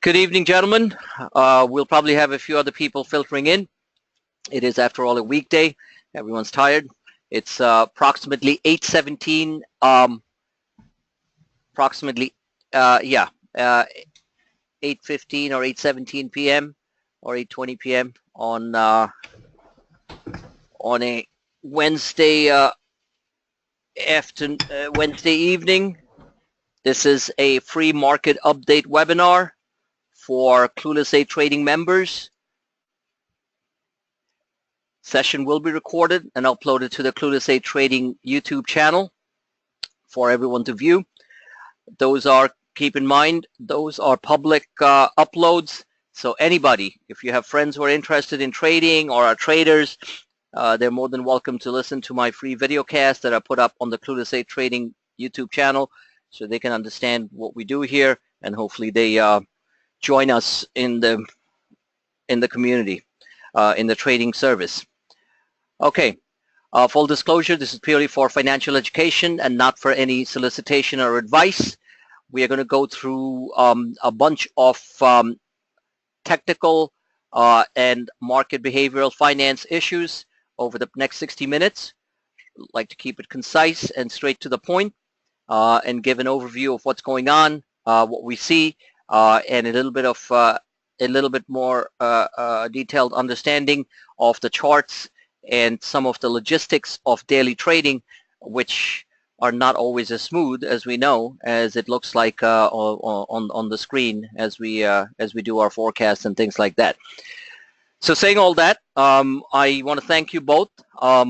Good evening, gentlemen. We'll probably have a few other people filtering in. It is, after all, a weekday. Everyone's tired. It's approximately 8:17. Approximately, yeah, 8:15 or 8:17 p.m. or 8:20 p.m. on a Wednesday Wednesday evening. This is a free market update webinar for Clueless A Trading members. Session will be recorded and uploaded to the Clueless A Trading YouTube channel for everyone to view. Those are, keep in mind, those are public uploads. So anybody, if you have friends who are interested in trading or are traders, they're more than welcome to listen to my free video cast that I put up on the Clueless A Trading YouTube channel so they can understand what we do here, and hopefully they join us in the community, in the trading service. Okay, full disclosure, this is purely for financial education and not for any solicitation or advice. We are going to go through a bunch of technical and market behavioral finance issues over the next 60 minutes. I'd like to keep it concise and straight to the point, and give an overview of what's going on, what we see, and a little bit more detailed understanding of the charts and some of the logistics of daily trading, which are not always as smooth as we know, as it looks like on the screen as we do our forecasts and things like that. So saying all that, I want to thank you both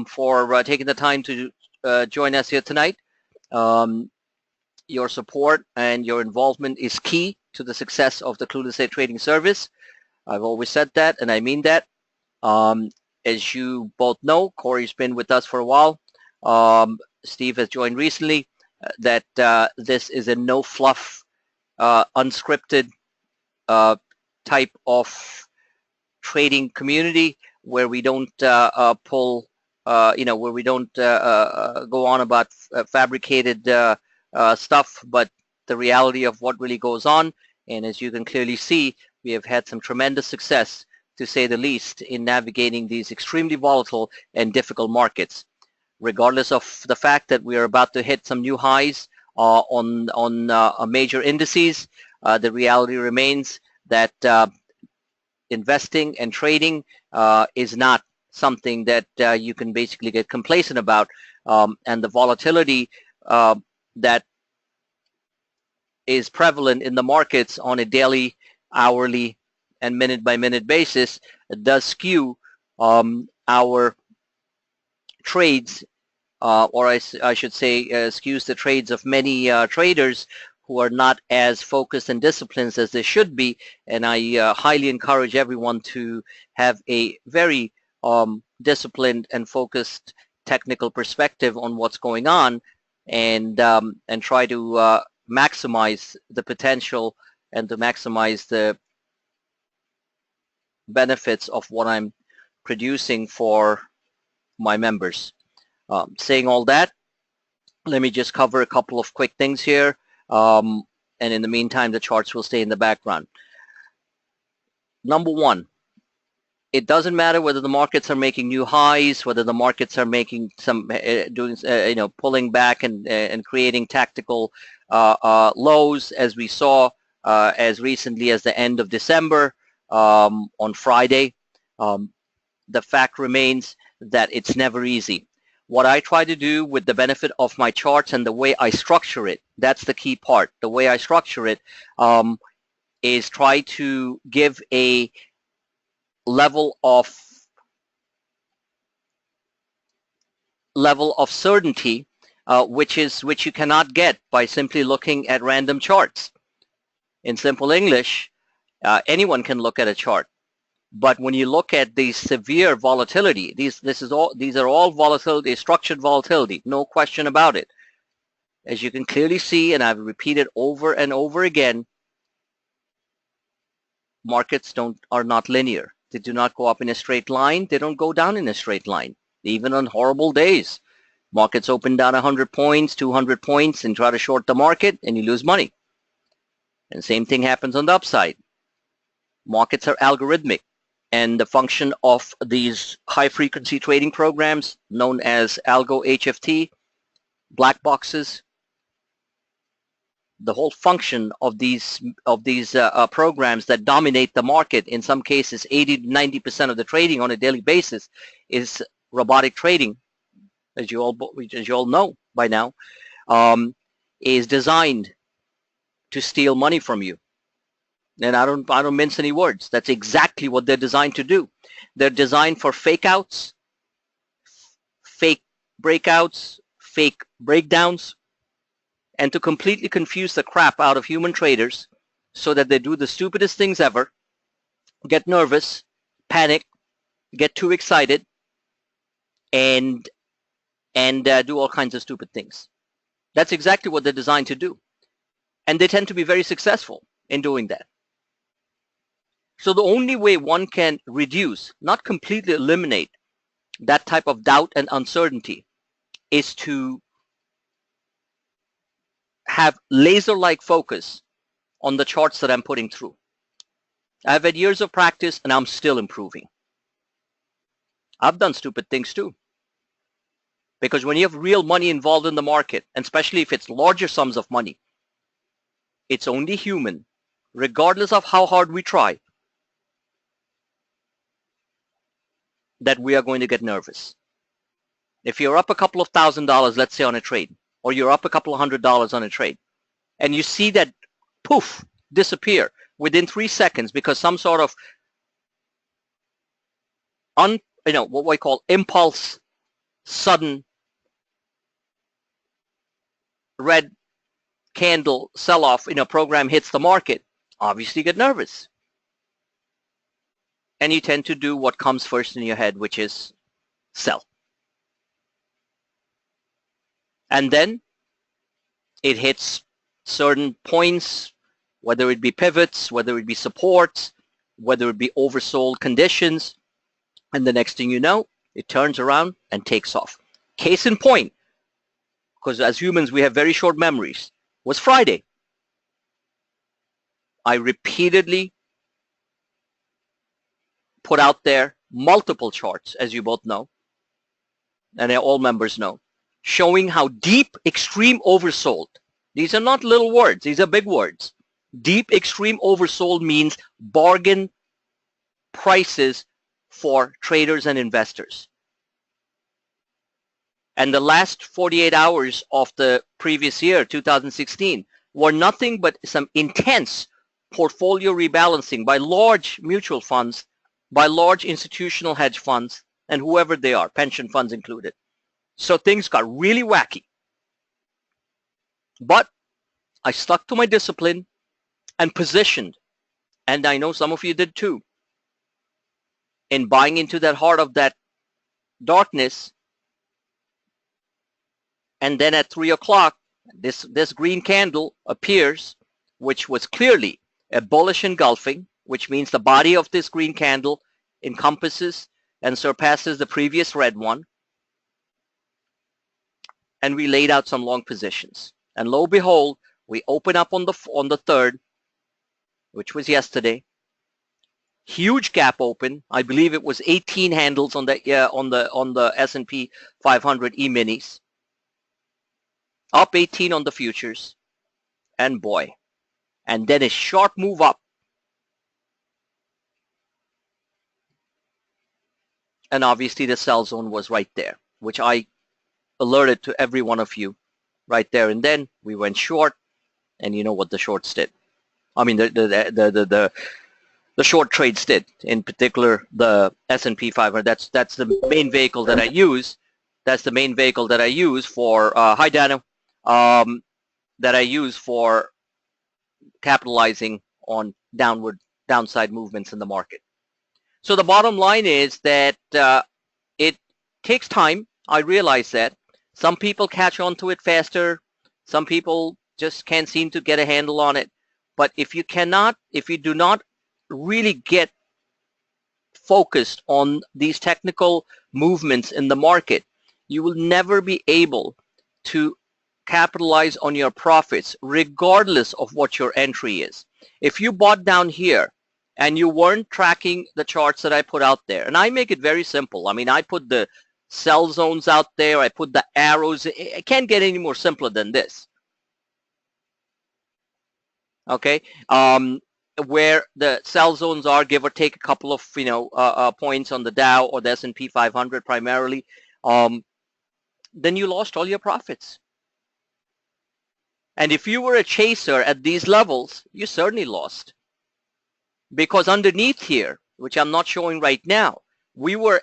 for taking the time to join us here tonight. Your support and your involvement is key to the success of the Clueless A Trading service. I've always said that, and I mean that. As you both know, Corey's been with us for a while. Steve has joined recently. That this is a no fluff, unscripted type of trading community where we don't pull, where we don't go on about fabricated stuff, but the reality of what really goes on. And as you can clearly see, we have had some tremendous success, to say the least, in navigating these extremely volatile and difficult markets. Regardless of the fact that we are about to hit some new highs on major indices, the reality remains that investing and trading is not something that you can basically get complacent about, and the volatility that is prevalent in the markets on a daily, hourly, and minute-by-minute basis does skew our trades, or I should say skews the trades of many traders who are not as focused and disciplined as they should be. And I highly encourage everyone to have a very disciplined and focused technical perspective on what's going on, and try to maximize the potential and to maximize the benefits of what I'm producing for my members. Saying all that, let me just cover a couple of quick things here, and in the meantime the charts will stay in the background. Number one, it doesn't matter whether the markets are making new highs, whether the markets are making some pulling back and creating tactical lows, as we saw as recently as the end of December on Friday. The fact remains that it's never easy. What I try to do with the benefit of my charts and the way I structure it, that's the key part. The way I structure it is try to give a level of certainty, which you cannot get by simply looking at random charts. In simple English, anyone can look at a chart, but when you look at the severe volatility, these are all volatility, structured volatility, no question about it. As you can clearly see, and I've repeated over and over again, markets are not linear. They do not go up in a straight line. They don't go down in a straight line. Even on horrible days, markets open down 100 points, 200 points, and try to short the market, and you lose money. And same thing happens on the upside. Markets are algorithmic, and the function of these high-frequency trading programs known as algo HFT, black boxes, the whole function of these programs that dominate the market, in some cases 80 to 90% of the trading on a daily basis, is robotic trading, as you all know by now, is designed to steal money from you. And I don't mince any words. That's exactly what they're designed to do. They're designed for fake outs, fake breakouts, fake breakdowns, and to completely confuse the crap out of human traders so that they do the stupidest things ever, get nervous, panic, get too excited, and do all kinds of stupid things. That's exactly what they're designed to do. And they tend to be very successful in doing that. So the only way one can reduce, not completely eliminate, that type of doubt and uncertainty is to have laser-like focus on the charts that I'm putting through. I've had years of practice and I'm still improving. I've done stupid things too. Because when you have real money involved in the market, and especially if it's larger sums of money, it's only human, regardless of how hard we try, that we are going to get nervous. If you're up a couple of $1,000, let's say on a trade, or you're up a couple of $100 on a trade, and you see that poof, disappear within 3 seconds because some sort of what we call impulse, sudden red candle sell-off in a program hits the market, obviously you get nervous. And you tend to do what comes first in your head, which is sell. And then it hits certain points, whether it be pivots, whether it be supports, whether it be oversold conditions, and the next thing you know, it turns around and takes off. Case in point, because as humans we have very short memories, was Friday. I repeatedly put out there multiple charts, as you both know, and all members know, showing how deep extreme oversold. These are not little words, these are big words. Deep extreme oversold means bargain prices for traders and investors. And the last 48 hours of the previous year, 2016, were nothing but some intense portfolio rebalancing by large mutual funds, by large institutional hedge funds, and whoever they are, pension funds included. So things got really wacky. But I stuck to my discipline and positioned, and I know some of you did too, in buying into that heart of that darkness. And then at 3 o'clock, this green candle appears, which was clearly a bullish engulfing, which means the body of this green candle encompasses and surpasses the previous red one. And we laid out some long positions. And lo and behold, we open up on the 3rd, which was yesterday. Huge gap open. I believe it was 18 handles on the S&P 500 E-minis. Up 18 on the futures. And boy. And then a sharp move up. And obviously the sell zone was right there, which I alerted to every one of you right there. And then we went short, and you know what the shorts did. I mean, the short trades did. In particular, the S&P 500. That's the main vehicle that I use. That's the main vehicle that I use for hi Dano, that I use for capitalizing on downside movements in the market. So the bottom line is that it takes time. I realize that. Some people catch on to it faster. Some people just can't seem to get a handle on it. But if you do not really get focused on these technical movements in the market, you will never be able to capitalize on your profits regardless of what your entry is. If you bought down here and you weren't tracking the charts that I put out there. And I make it very simple. I mean, I put the sell zones out there. I put the arrows. It can't get any more simpler than this. Okay. Where the sell zones are, give or take a couple of, points on the Dow or the S&P 500 primarily, then you lost all your profits. And if you were a chaser at these levels, you certainly lost. Because underneath here, which I'm not showing right now, we went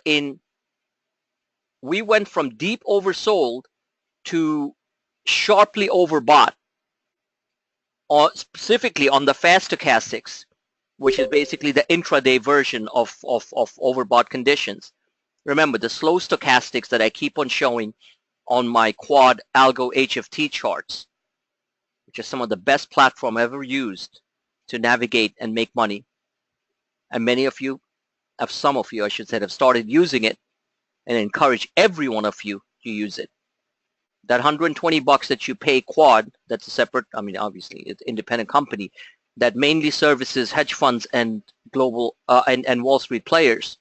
from deep oversold to sharply overbought, specifically on the fast stochastics, which is basically the intraday version of overbought conditions. Remember, the slow stochastics that I keep on showing on my quad algo HFT charts, which is some of the best platform ever used to navigate and make money. And many of you, some of you, I should say, have started using it, and encourage every one of you to use it. That $120 that you pay quad, that's a separate, I mean, obviously, it's an independent company that mainly services hedge funds and global and Wall Street players.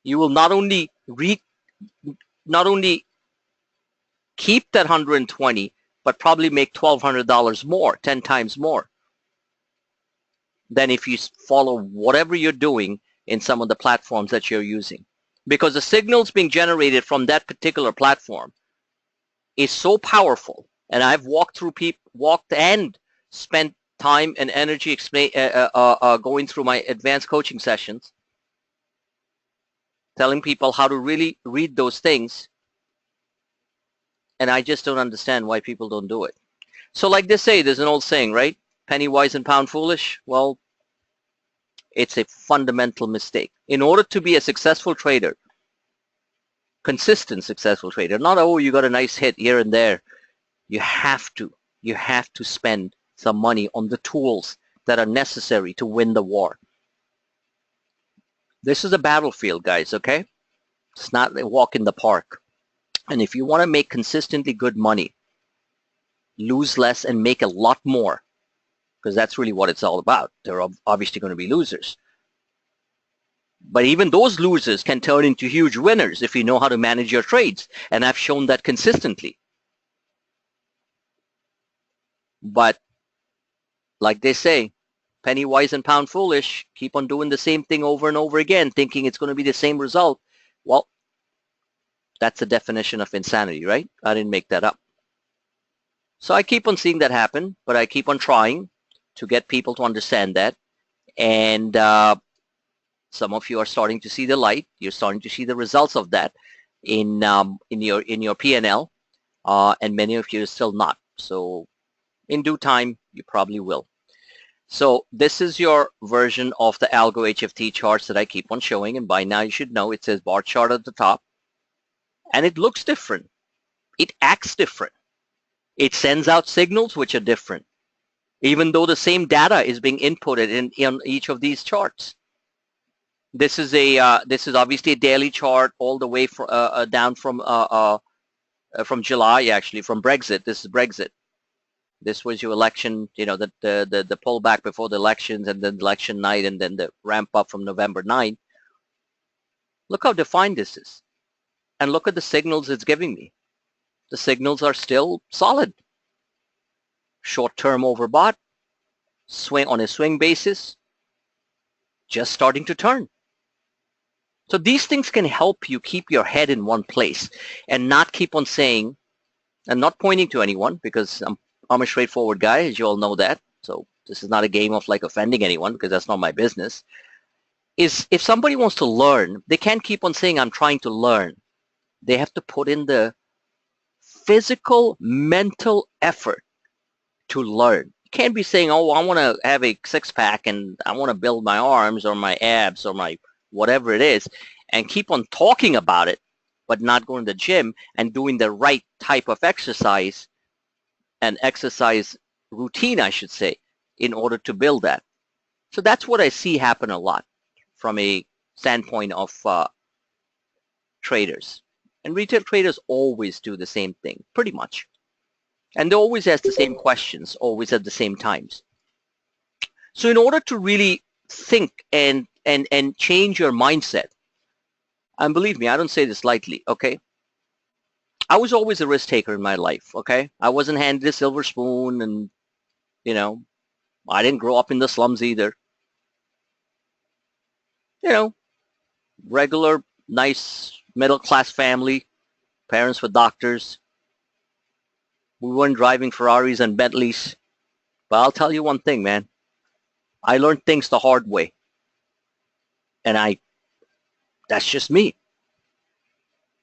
You will not only keep that 120, but probably make $1,200 more, 10 times more than if you follow whatever you're doing in some of the platforms that you're using. Because the signals being generated from that particular platform is so powerful. And I've walked and spent time and energy going through my advanced coaching sessions, telling people how to really read those things. And I just don't understand why people don't do it. So like they say, there's an old saying, right? Penny wise and pound foolish. Well, it's a fundamental mistake. In order to be a successful trader, consistent successful trader, not, oh, you got a nice hit here and there. You have to spend some money on the tools that are necessary to win the war. This is a battlefield, guys, okay? It's not a walk in the park. And if you want to make consistently good money, lose less and make a lot more, because that's really what it's all about. There are obviously going to be losers. But even those losers can turn into huge winners if you know how to manage your trades. And I've shown that consistently. But like they say, penny wise and pound foolish, keep on doing the same thing over and over again, thinking it's going to be the same result. Well, that's the definition of insanity, right? I didn't make that up. So I keep on seeing that happen, but I keep on trying to get people to understand that. And some of you are starting to see the light. You're starting to see the results of that in your P&L, and many of you are still not. So in due time, you probably will. So this is your version of the algo HFT charts that I keep on showing, and by now you should know it says bar chart at the top, and it looks different. It acts different. It sends out signals which are different, even though the same data is being inputted in each of these charts. This is obviously a daily chart all the way down from July, actually, from Brexit. This is Brexit. This was your election, the pullback before the elections, and then election night, and then the ramp up from November 9th. Look how defined this is. And look at the signals it's giving me. The signals are still solid. Short-term overbought, swing on a swing basis, just starting to turn. So these things can help you keep your head in one place and not keep on saying, and not pointing to anyone, because I'm a straightforward guy, as you all know that. So this is not a game of like offending anyone, because that's not my business. Is if somebody wants to learn, they can't keep on saying, I'm trying to learn. They have to put in the physical, mental effort to learn. You can't be saying, oh, I want to have a six-pack and I want to build my arms or my abs or my whatever it is, and keep on talking about it, but not going to the gym and doing the right type of exercise and exercise routine, I should say, in order to build that. So that's what I see happen a lot from a standpoint of traders. And retail traders always do the same thing, pretty much. And they always ask the same questions, always at the same times. So in order to really think and change your mindset, and believe me, I don't say this lightly, okay? I was always a risk taker in my life, okay? I wasn't handed a silver spoon, and, you know, I didn't grow up in the slums either. You know, regular, nice, middle-class family. Parents were doctors. We weren't driving Ferraris and Bentleys. But I'll tell you one thing, man. I learned things the hard way. And that's just me.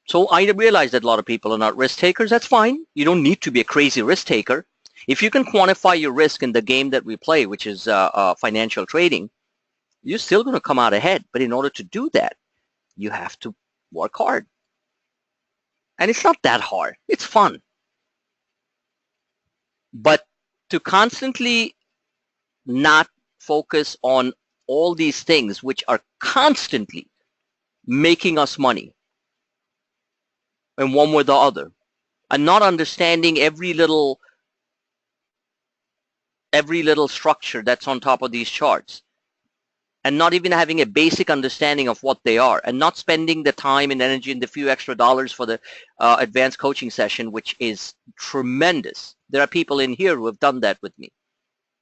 So I realize that a lot of people are not risk takers. That's fine. You don't need to be a crazy risk taker. If you can quantify your risk in the game that we play, which is financial trading, you're still going to come out ahead. But in order to do that, you have to work hard. And it's not that hard. It's fun. But to constantly not focus on all these things which are constantly making us money in one way or the other, and not understanding every little structure that's on top of these charts, and not even having a basic understanding of what they are, and not spending the time and energy and the few extra dollars for the advanced coaching session, which is tremendous. There are people in here who have done that with me,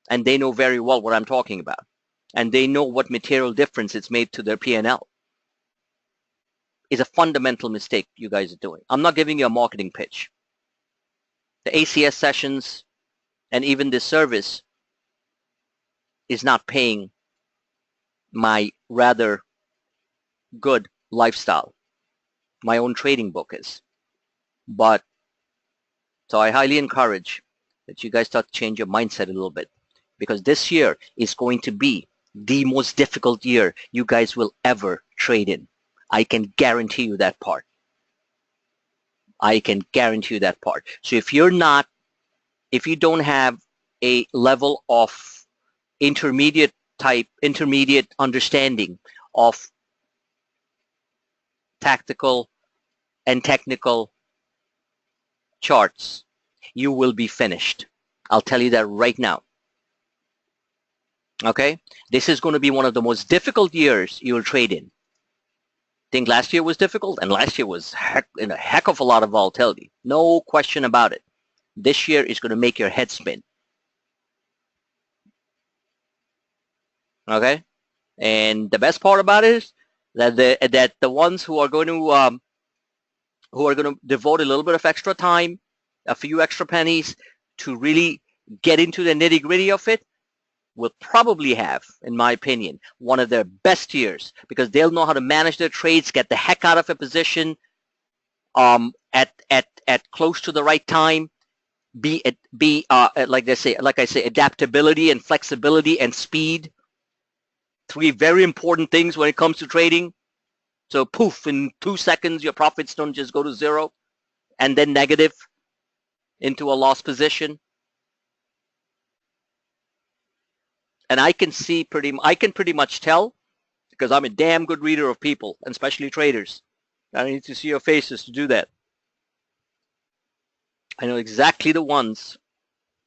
and they know very well what I'm talking about, and they know what material difference it's made to their P&L. Is a fundamental mistake you guys are doing. I'm not giving you a marketing pitch. The ACS sessions and even this service is not paying my rather good lifestyle. My own trading book is. But so I highly encourage that you guys start to change your mindset a little bit, because this year is going to be the most difficult year you guys will ever trade in. I can guarantee you that part. I can guarantee you that part. So if you don't have a level of intermediate understanding of tactical and technical charts, you will be finished. I'll tell you that right now. Okay? This is going to be one of the most difficult years you will trade in. Think last year was difficult, and last year was a heck of a lot of volatility. No question about it. This year is going to make your head spin. Okay? And the best part about it is that the ones who are going to devote a little bit of extra time, a few extra pennies to really get into the nitty-gritty of it, will probably have, in my opinion, one of their best years, because they'll know how to manage their trades, get the heck out of a position at close to the right time, like I say, adaptability and flexibility and speed. 3 very important things when it comes to trading. So poof, in 2 seconds, your profits don't just go to 0 and then negative into a loss position. And I can pretty much tell, because I'm a damn good reader of people, and especially traders. I don't need to see your faces to do that. I know exactly the ones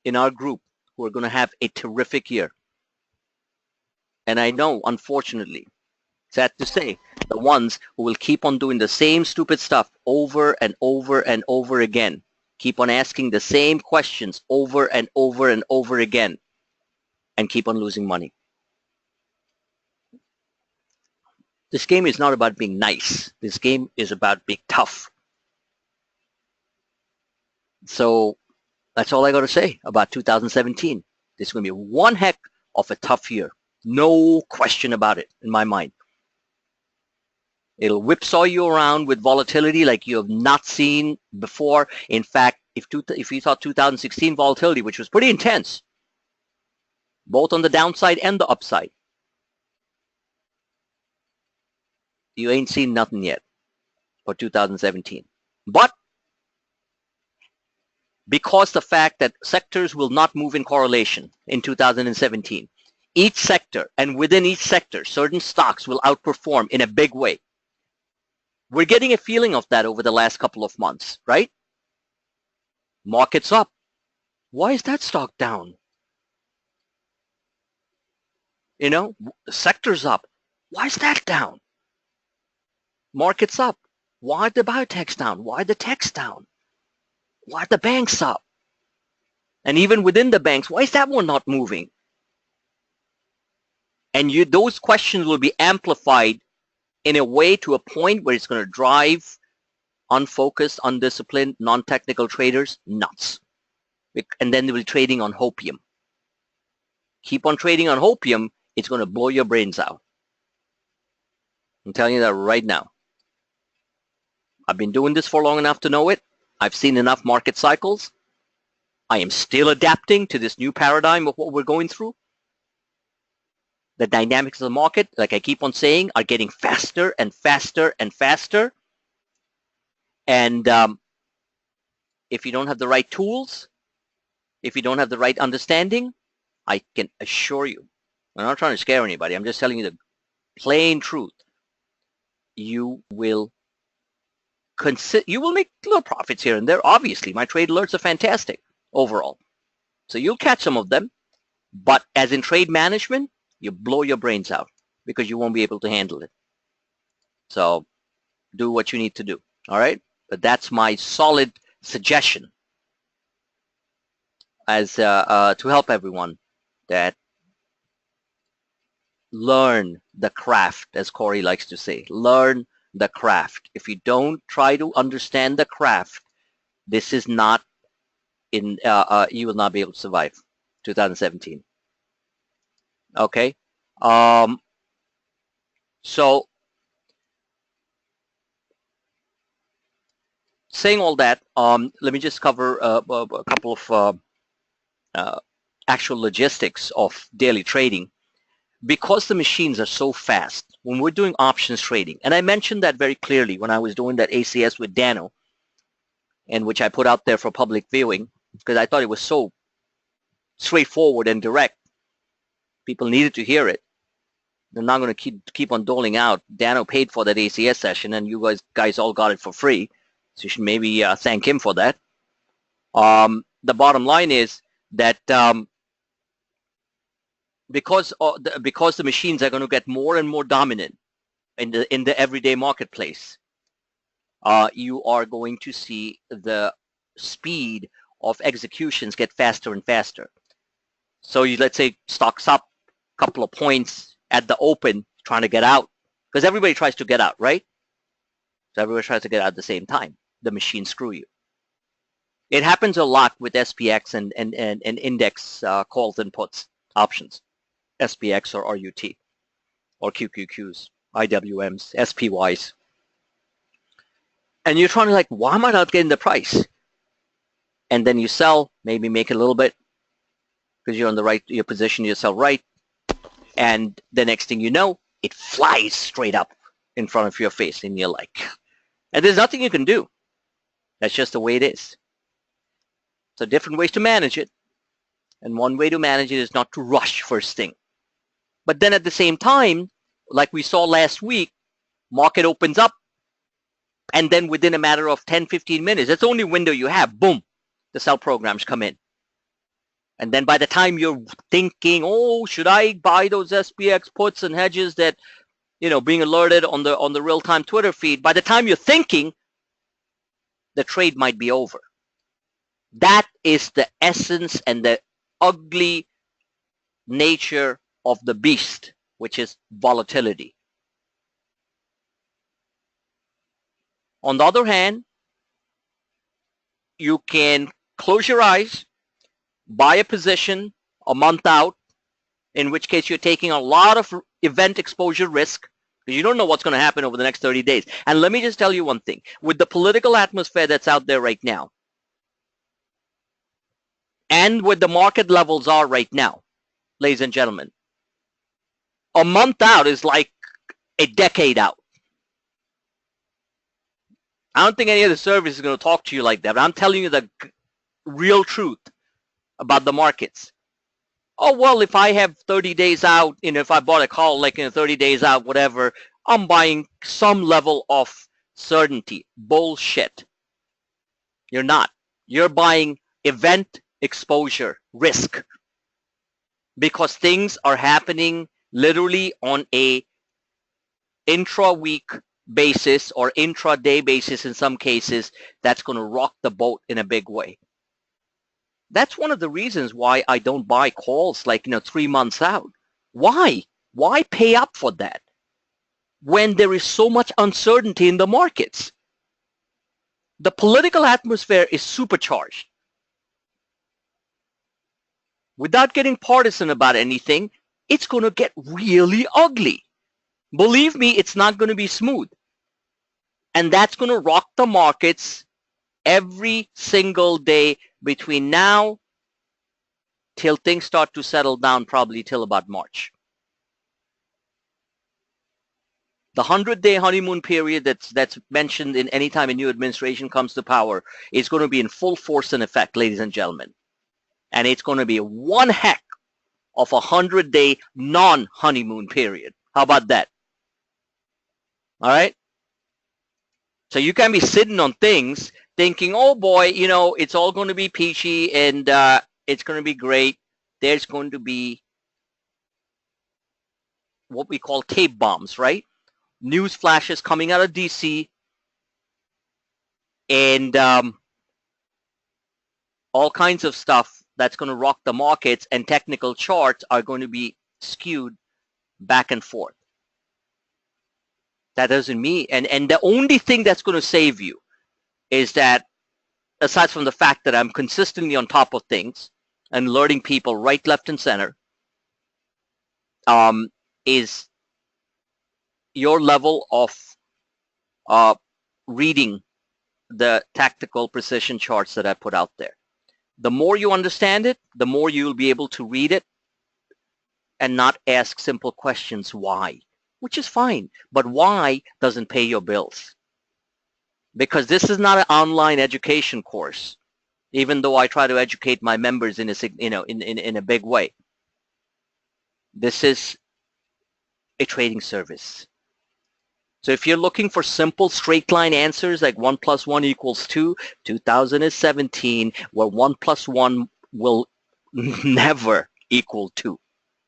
in our group who are going to have a terrific year. And I know, unfortunately, sad to say, the ones who will keep on doing the same stupid stuff over and over and over again, keep on asking the same questions over and over and over again, and keep on losing money. This game is not about being nice. This game is about being tough. So that's all I got to say about 2017. This is going to be one heck of a tough year. No question about it in my mind. It'll whipsaw you around with volatility like you have not seen before. In fact, if you thought 2016 volatility, which was pretty intense, both on the downside and the upside, you ain't seen nothing yet for 2017. But because the fact that sectors will not move in correlation in 2017, each sector, and within each sector, certain stocks will outperform in a big way. We're getting a feeling of that over the last couple of months, right? Markets up. Why is that stock down? You know, the sector's up. Why is that down? Market's up. Why are the biotechs down? Why are the techs down? Why are the banks up? And even within the banks, why is that one not moving? And those questions will be amplified in a way to a point where it's going to drive unfocused, undisciplined, non-technical traders nuts. And then they'll be trading on hopium. Keep on trading on hopium, it's going to blow your brains out. I'm telling you that right now. I've been doing this for long enough to know it. I've seen enough market cycles. I am still adapting to this new paradigm of what we're going through. The dynamics of the market, like I keep on saying, are getting faster and faster and faster. And if you don't have the right tools, if you don't have the right understanding, I can assure you, I'm not trying to scare anybody, I'm just telling you the plain truth. You will make little profits here and there. Obviously, my trade alerts are fantastic overall. So you'll catch some of them. But as in trade management, you blow your brains out because you won't be able to handle it. So do what you need to do. All right? But that's my solid suggestion as to help everyone that learn the craft, as Corey likes to say. Learn the craft. If you don't try to understand the craft, this is not in, you will not be able to survive 2017. Okay? So, saying all that, let me just cover a couple of actual logistics of daily trading. Because the machines are so fast, when we're doing options trading, and I mentioned that very clearly when I was doing that ACS with Dano, and which I put out there for public viewing, because I thought it was so straightforward and direct. People needed to hear it. They're not going to keep on doling out. Dano paid for that ACS session, and you guys all got it for free. So you should maybe thank him for that. The bottom line is that because the machines are going to get more and more dominant in the everyday marketplace, you are going to see the speed of executions get faster and faster. So let's say stocks up a couple of points at the open, trying to get out, because everybody tries to get out, right? So everybody tries to get out at the same time. The machines screw you. It happens a lot with SPX and index calls and puts options, SPX or RUT or QQQs, IWMs, SPYs. And you're trying to like, why am I not getting the price? And then you sell, maybe make a little bit because you're on the right, you position yourself right. And the next thing you know, it flies straight up in front of your face and you're like, and there's nothing you can do. That's just the way it is. So different ways to manage it. And one way to manage it is not to rush first thing. But then at the same time, like we saw last week, market opens up. And then within a matter of 10, 15 minutes, that's the only window you have, boom, the sell programs come in. And then by the time you're thinking, oh, should I buy those SPX puts and hedges that, you know, being alerted on the real-time Twitter feed, by the time you're thinking, the trade might be over. That is the essence and the ugly nature of the beast, which is volatility. On the other hand, you can close your eyes, buy a position a month out, in which case you're taking a lot of event exposure risk because you don't know what's going to happen over the next 30 days. And let me just tell you one thing. With the political atmosphere that's out there right now, and where the market levels are right now, ladies and gentlemen, a month out is like a decade out. I don't think any other service is going to talk to you like that, but I'm telling you the real truth about the markets. Oh, well, if I have 30 days out, you know, if I bought a call like in 30 days out, whatever, I'm buying some level of certainty. Bullshit. You're not. You're buying event exposure risk because things are happening literally on a intra-week basis or intra-day basis in some cases, that's going to rock the boat in a big way. That's one of the reasons why I don't buy calls like, 3 months out. Why? Why pay up for that when there is so much uncertainty in the markets? The political atmosphere is supercharged. Without getting partisan about anything, it's going to get really ugly. Believe me, it's not going to be smooth. And that's going to rock the markets every single day between now till things start to settle down, probably till about March. The 100-day honeymoon period that's mentioned in any time a new administration comes to power is going to be in full force and effect, ladies and gentlemen. And it's going to be one heck of a 100-day non-honeymoon period. How about that? All right? So you can be sitting on things thinking, oh boy, it's all going to be peachy and it's going to be great. There's going to be what we call tape bombs, right? News flashes coming out of DC and all kinds of stuff that's going to rock the markets, and technical charts are going to be skewed back and forth. That doesn't mean, and the only thing that's going to save you is that, aside from the fact that I'm consistently on top of things and alerting people right, left, and center, is your level of reading the tactical precision charts that I put out there. The more you understand it, the more you'll be able to read it and not ask simple questions, why? Which is fine, but why doesn't pay your bills. Because this is not an online education course, even though I try to educate my members in a big way. This is a trading service. So if you're looking for simple straight line answers like 1 + 1 = 2, 2017, where 1 + 1 will never equal 2.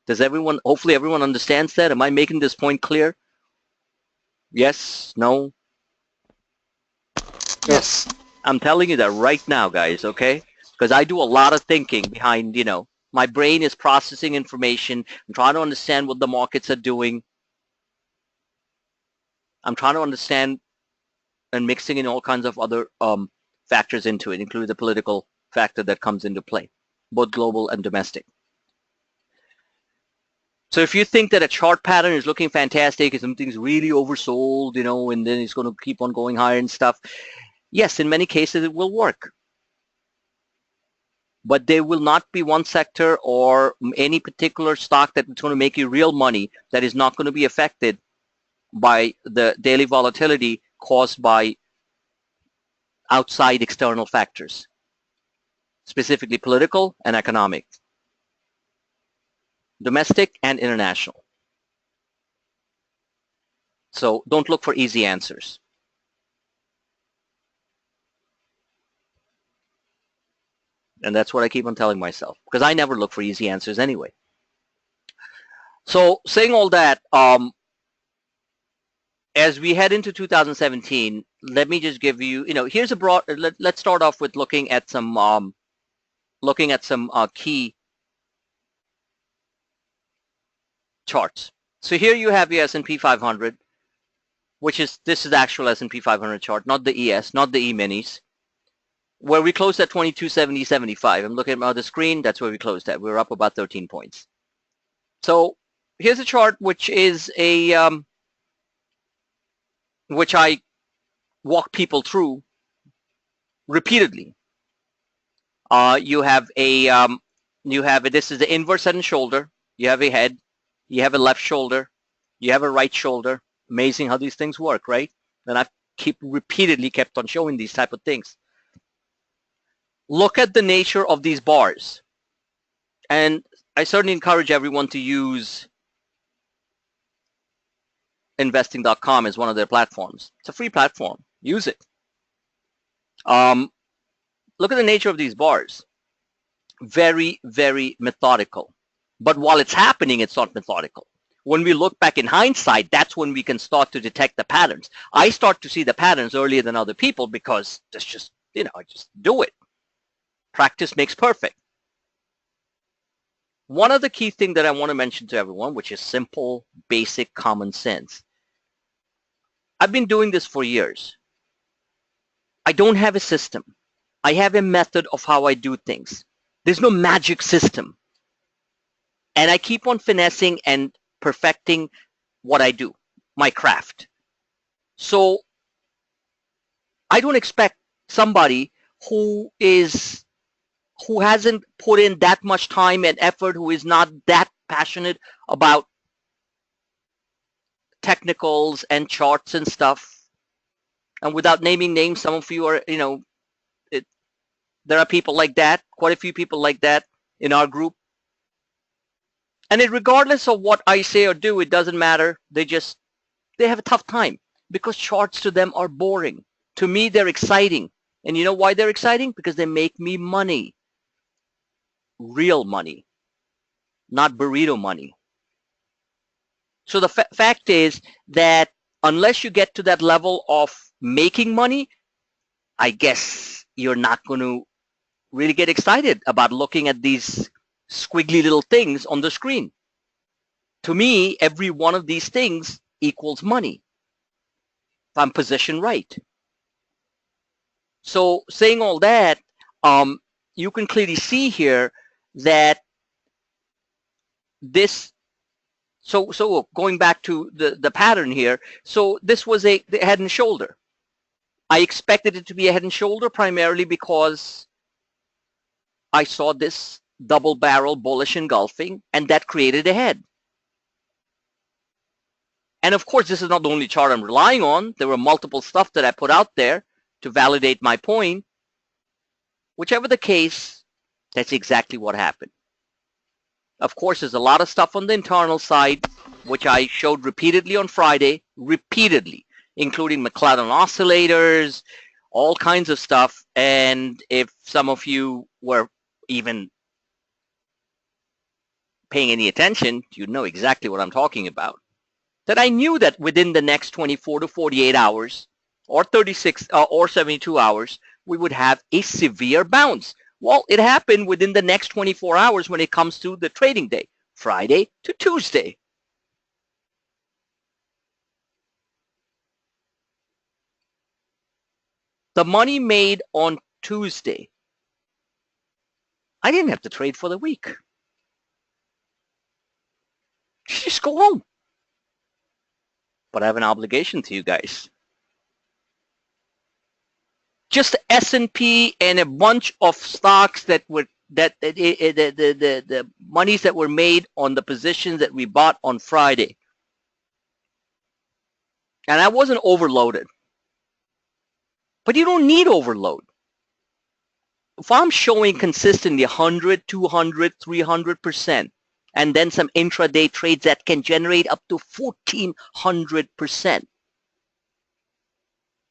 Does everyone, hopefully everyone understands that? Am I making this point clear? Yes? No? Yes. I'm telling you that right now, guys, okay? Because I do a lot of thinking behind, my brain is processing information. I'm trying to understand what the markets are doing. I'm trying to understand and mixing in all kinds of other factors into it, including the political factor that comes into play, both global and domestic. So if you think that a chart pattern is looking fantastic and something's really oversold, and then it's going to keep on going higher and stuff, yes, in many cases it will work. But there will not be one sector or any particular stock that's going to make you real money that is not going to be affected by the daily volatility caused by outside external factors, specifically political and economic, domestic and international. So don't look for easy answers. And that's what I keep on telling myself, because I never look for easy answers anyway. So saying all that, as we head into 2017, let me just give you, here's a broad, let's start off with looking at some key charts. So here you have your S&P 500, this is the actual S&P 500 chart, not the ES, not the E-minis, where we closed at 2270.75. I'm looking at the screen, that's where we closed at. We're up about 13 points. So here's a chart which is a, which I walk people through repeatedly. You have this is the inverse head and shoulder. You have a head, you have a left shoulder, you have a right shoulder. Amazing how these things work, right? And I've repeatedly kept on showing these type of things. Look at the nature of these bars. And I certainly encourage everyone to use investing.com as one of their platforms. It's a free platform. Use it. Look at the nature of these bars. Very, very methodical. But while it's happening, it's not methodical. when we look back in hindsight, that's when we can start to detect the patterns. I start to see the patterns earlier than other people because it's just, I just do it. Practice makes perfect. One other key thing that I want to mention to everyone, which is simple, basic, common sense. I've been doing this for years. I don't have a system. I have a method of how I do things. There's no magic system. And I keep on finessing and perfecting what I do, my craft. So I don't expect somebody who hasn't put in that much time and effort, who is not that passionate about technicals and charts and stuff. And without naming names, some of you are, there are people like that, quite a few people like that in our group. And regardless of what I say or do, it doesn't matter. They have a tough time because charts to them are boring. To me, they're exciting. And you know why they're exciting? Because they make me money. Real money, not burrito money. So the fact is that unless you get to that level of making money, I guess you're not going to really get excited about looking at these squiggly little things on the screen. To me, every one of these things equals money if I'm positioned right. So saying all that, you can clearly see here that this, so going back to the pattern here, so this was the head and shoulder. I expected it to be a head and shoulder primarily because I saw this double barrel bullish engulfing, and that created a head. And of course, this is not the only chart I'm relying on. There were multiple stuff that I put out there to validate my point. Whichever the case, that's exactly what happened. Of course, there's a lot of stuff on the internal side, which I showed repeatedly on Friday, including McClellan oscillators, all kinds of stuff. And if some of you were even paying any attention, you know exactly what I'm talking about. That I knew that within the next 24 to 48 hours or 36 or 72 hours, we would have a severe bounce. Well, it happened within the next 24 hours when it comes to the trading day, Friday to Tuesday. The money made on Tuesday, I didn't have to trade for the week. Just go home. But I have an obligation to you guys. Just S&P and a bunch of stocks that were the monies that were made on the positions that we bought on Friday. And I wasn't overloaded. But you don't need overload. If I'm showing consistently 100, 200, 300%, and then some intraday trades that can generate up to 1,400%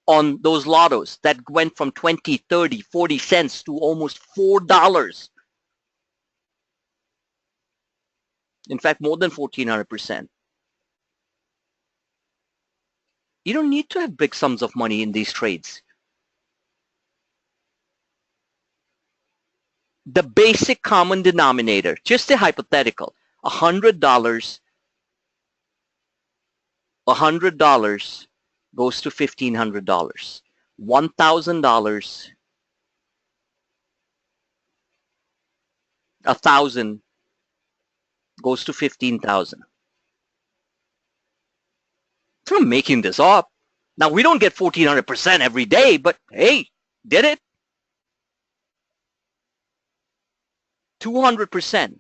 on those lottos that went from 20, 30, 40 cents to almost $4. In fact, more than 1,400%. You don't need to have big sums of money in these trades. The basic common denominator, just a hypothetical, $100 goes to $1,500. $1,000, 1,000 goes to 15,000. I'm making this up. Now, we don't get 1,400% every day, but hey, did it? 200%.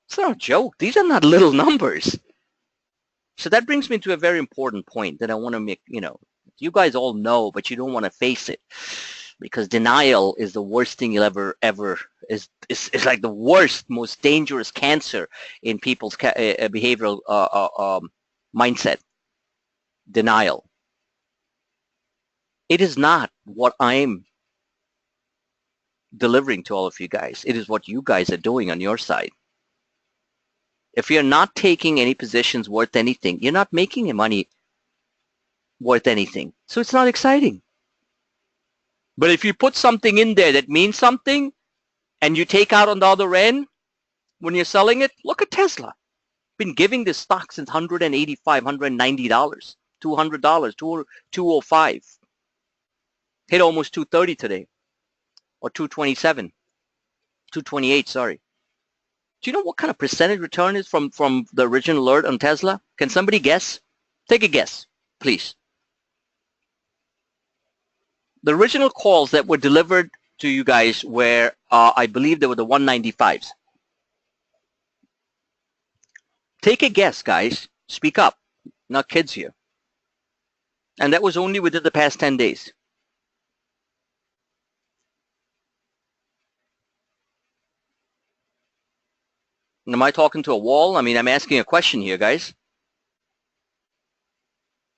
It's not a joke. These are not little numbers. So that brings me to a very important point that I want to make. You guys all know, but you don't want to face it, because denial is the worst thing you'll ever is like the worst, most dangerous cancer in people's behavioral mindset. Denial. It is not what I'm delivering to all of you guys. It is what you guys are doing on your side. If you're not taking any positions worth anything, you're not making any money worth anything. So it's not exciting. But if you put something in there that means something and you take out on the other end when you're selling it, look at Tesla. Been giving this stock since $185, $190, $200, 205. Hit almost 230 today, or 227, 228, sorry. Do you know what kind of percentage return is from the original alert on Tesla? Can somebody guess? Take a guess, please. The original calls that were delivered to you guys were, I believe they were the 195s. Take a guess, guys. Speak up. Not kids here. And that was only within the past 10 days. Am I talking to a wall? I mean, I'm asking a question here, guys.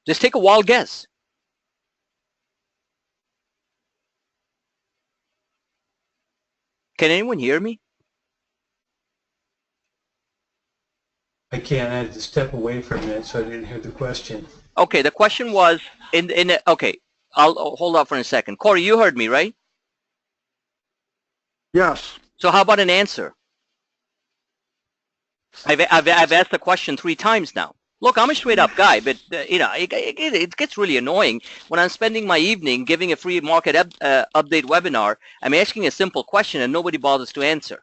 Just take a wild guess. Can anyone hear me? I can't. I had to step away from it, so I didn't hear the question. Okay, the question was okay. I'll hold up for a second. Corey, you heard me, right? Yes. So how about an answer? I've asked the question 3 times now. Look, I'm a straight up guy, but you know, it gets really annoying when I'm spending my evening giving a free market update webinar. I'm asking a simple question and nobody bothers to answer.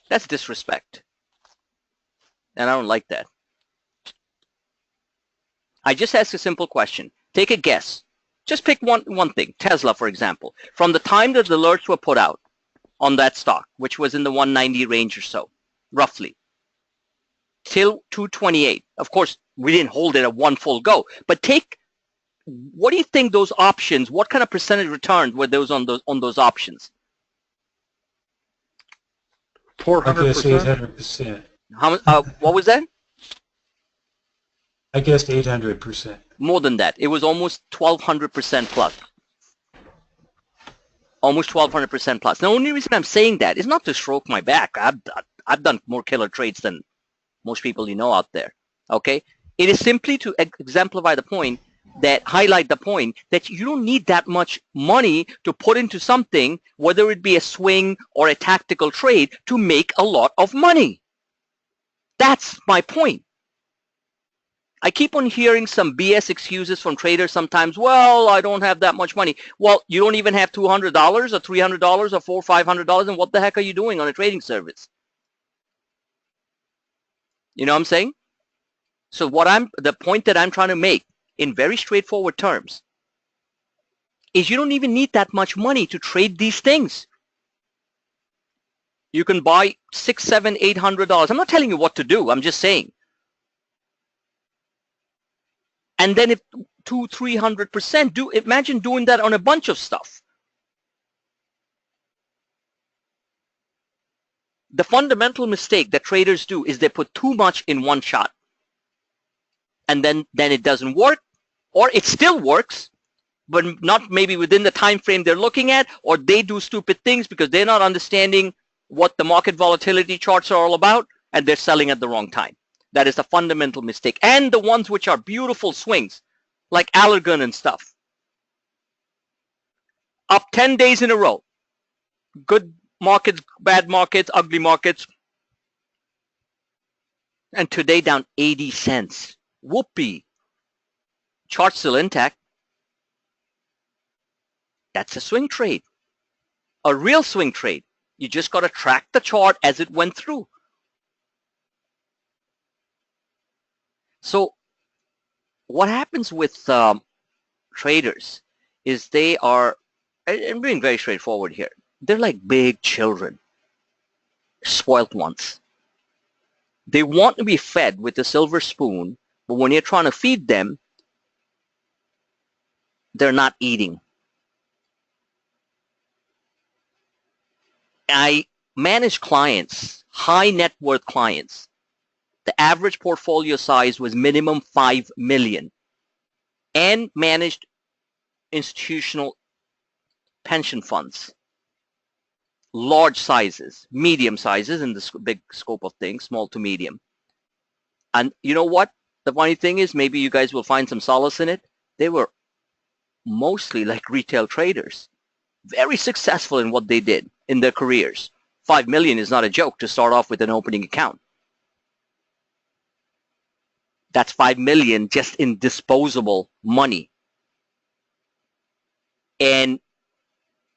That's disrespect, and I don't like that. I just ask a simple question. Take a guess. Just pick one thing. Tesla, for example. From the time that the alerts were put out on that stock, which was in the 190 range or so, roughly, till 228. Of course, we didn't hold it at one full go. But what do you think those options? What kind of percentage returns were those on those options? 400%. I guess 800%. How? What was that? I guess 800%. More than that. It was almost 1,200% plus. Almost 1,200% plus. The only reason I'm saying that is not to stroke my back. I've done more killer trades than most people you know out there. Okay? It is simply to exemplify the point, highlight the point that you don't need that much money to put into something, whether it be a swing or a tactical trade, to make a lot of money. That's my point. I keep on hearing some BS excuses from traders sometimes. Well, I don't have that much money. Well, you don't even have $200 or $300 or $400 or $500, and what the heck are you doing on a trading service? You know what I'm saying? So the point that I'm trying to make in very straightforward terms is you don't even need that much money to trade these things. You can buy $600, $700, $800. I'm not telling you what to do. I'm just saying. And then if 200-300%, imagine doing that on a bunch of stuff. The fundamental mistake that traders do is they put too much in one shot. And then it doesn't work, or it still works, but not maybe within the time frame they're looking at, or they do stupid things because they're not understanding what the market volatility charts are all about, and they're selling at the wrong time. That is a fundamental mistake. And the ones which are beautiful swings, like Allergan and stuff. Up 10 days in a row. Good markets, bad markets, ugly markets. And today down 80 cents. Whoopee. Chart still intact. That's a swing trade. A real swing trade. You just got to track the chart as it went through. So what happens with traders is they are, I'm being very straightforward here, they're like big children, spoiled ones. They want to be fed with a silver spoon, but when you're trying to feed them, they're not eating. I manage clients, high net worth clients. The average portfolio size was minimum 5 million, and managed institutional pension funds, large sizes, medium sizes in the big scope of things, small to medium. And you know what? The funny thing is, maybe you guys will find some solace in it. They were mostly like retail traders, very successful in what they did in their careers. 5 million is not a joke to start off with an opening account. That's 5 million just in disposable money. And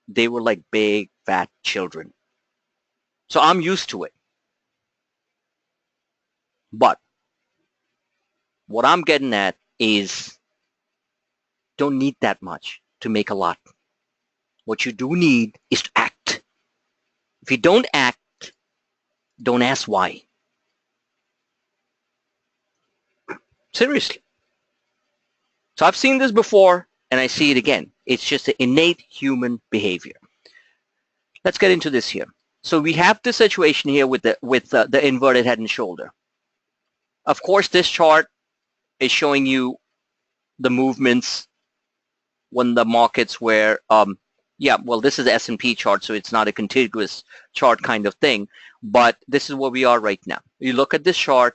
they were like big, fat children. So I'm used to it. But what I'm getting at is don't need that much to make a lot. What you do need is to act. If you don't act, don't ask why. Seriously. So I've seen this before and I see it again. It's just an innate human behavior. Let's get into this here. So we have the situation here with the inverted head and shoulder. Of course, this chart is showing you the movements when the markets were, yeah, well, this is the S&P chart, so it's not a contiguous chart kind of thing, but this is where we are right now. You look at this chart,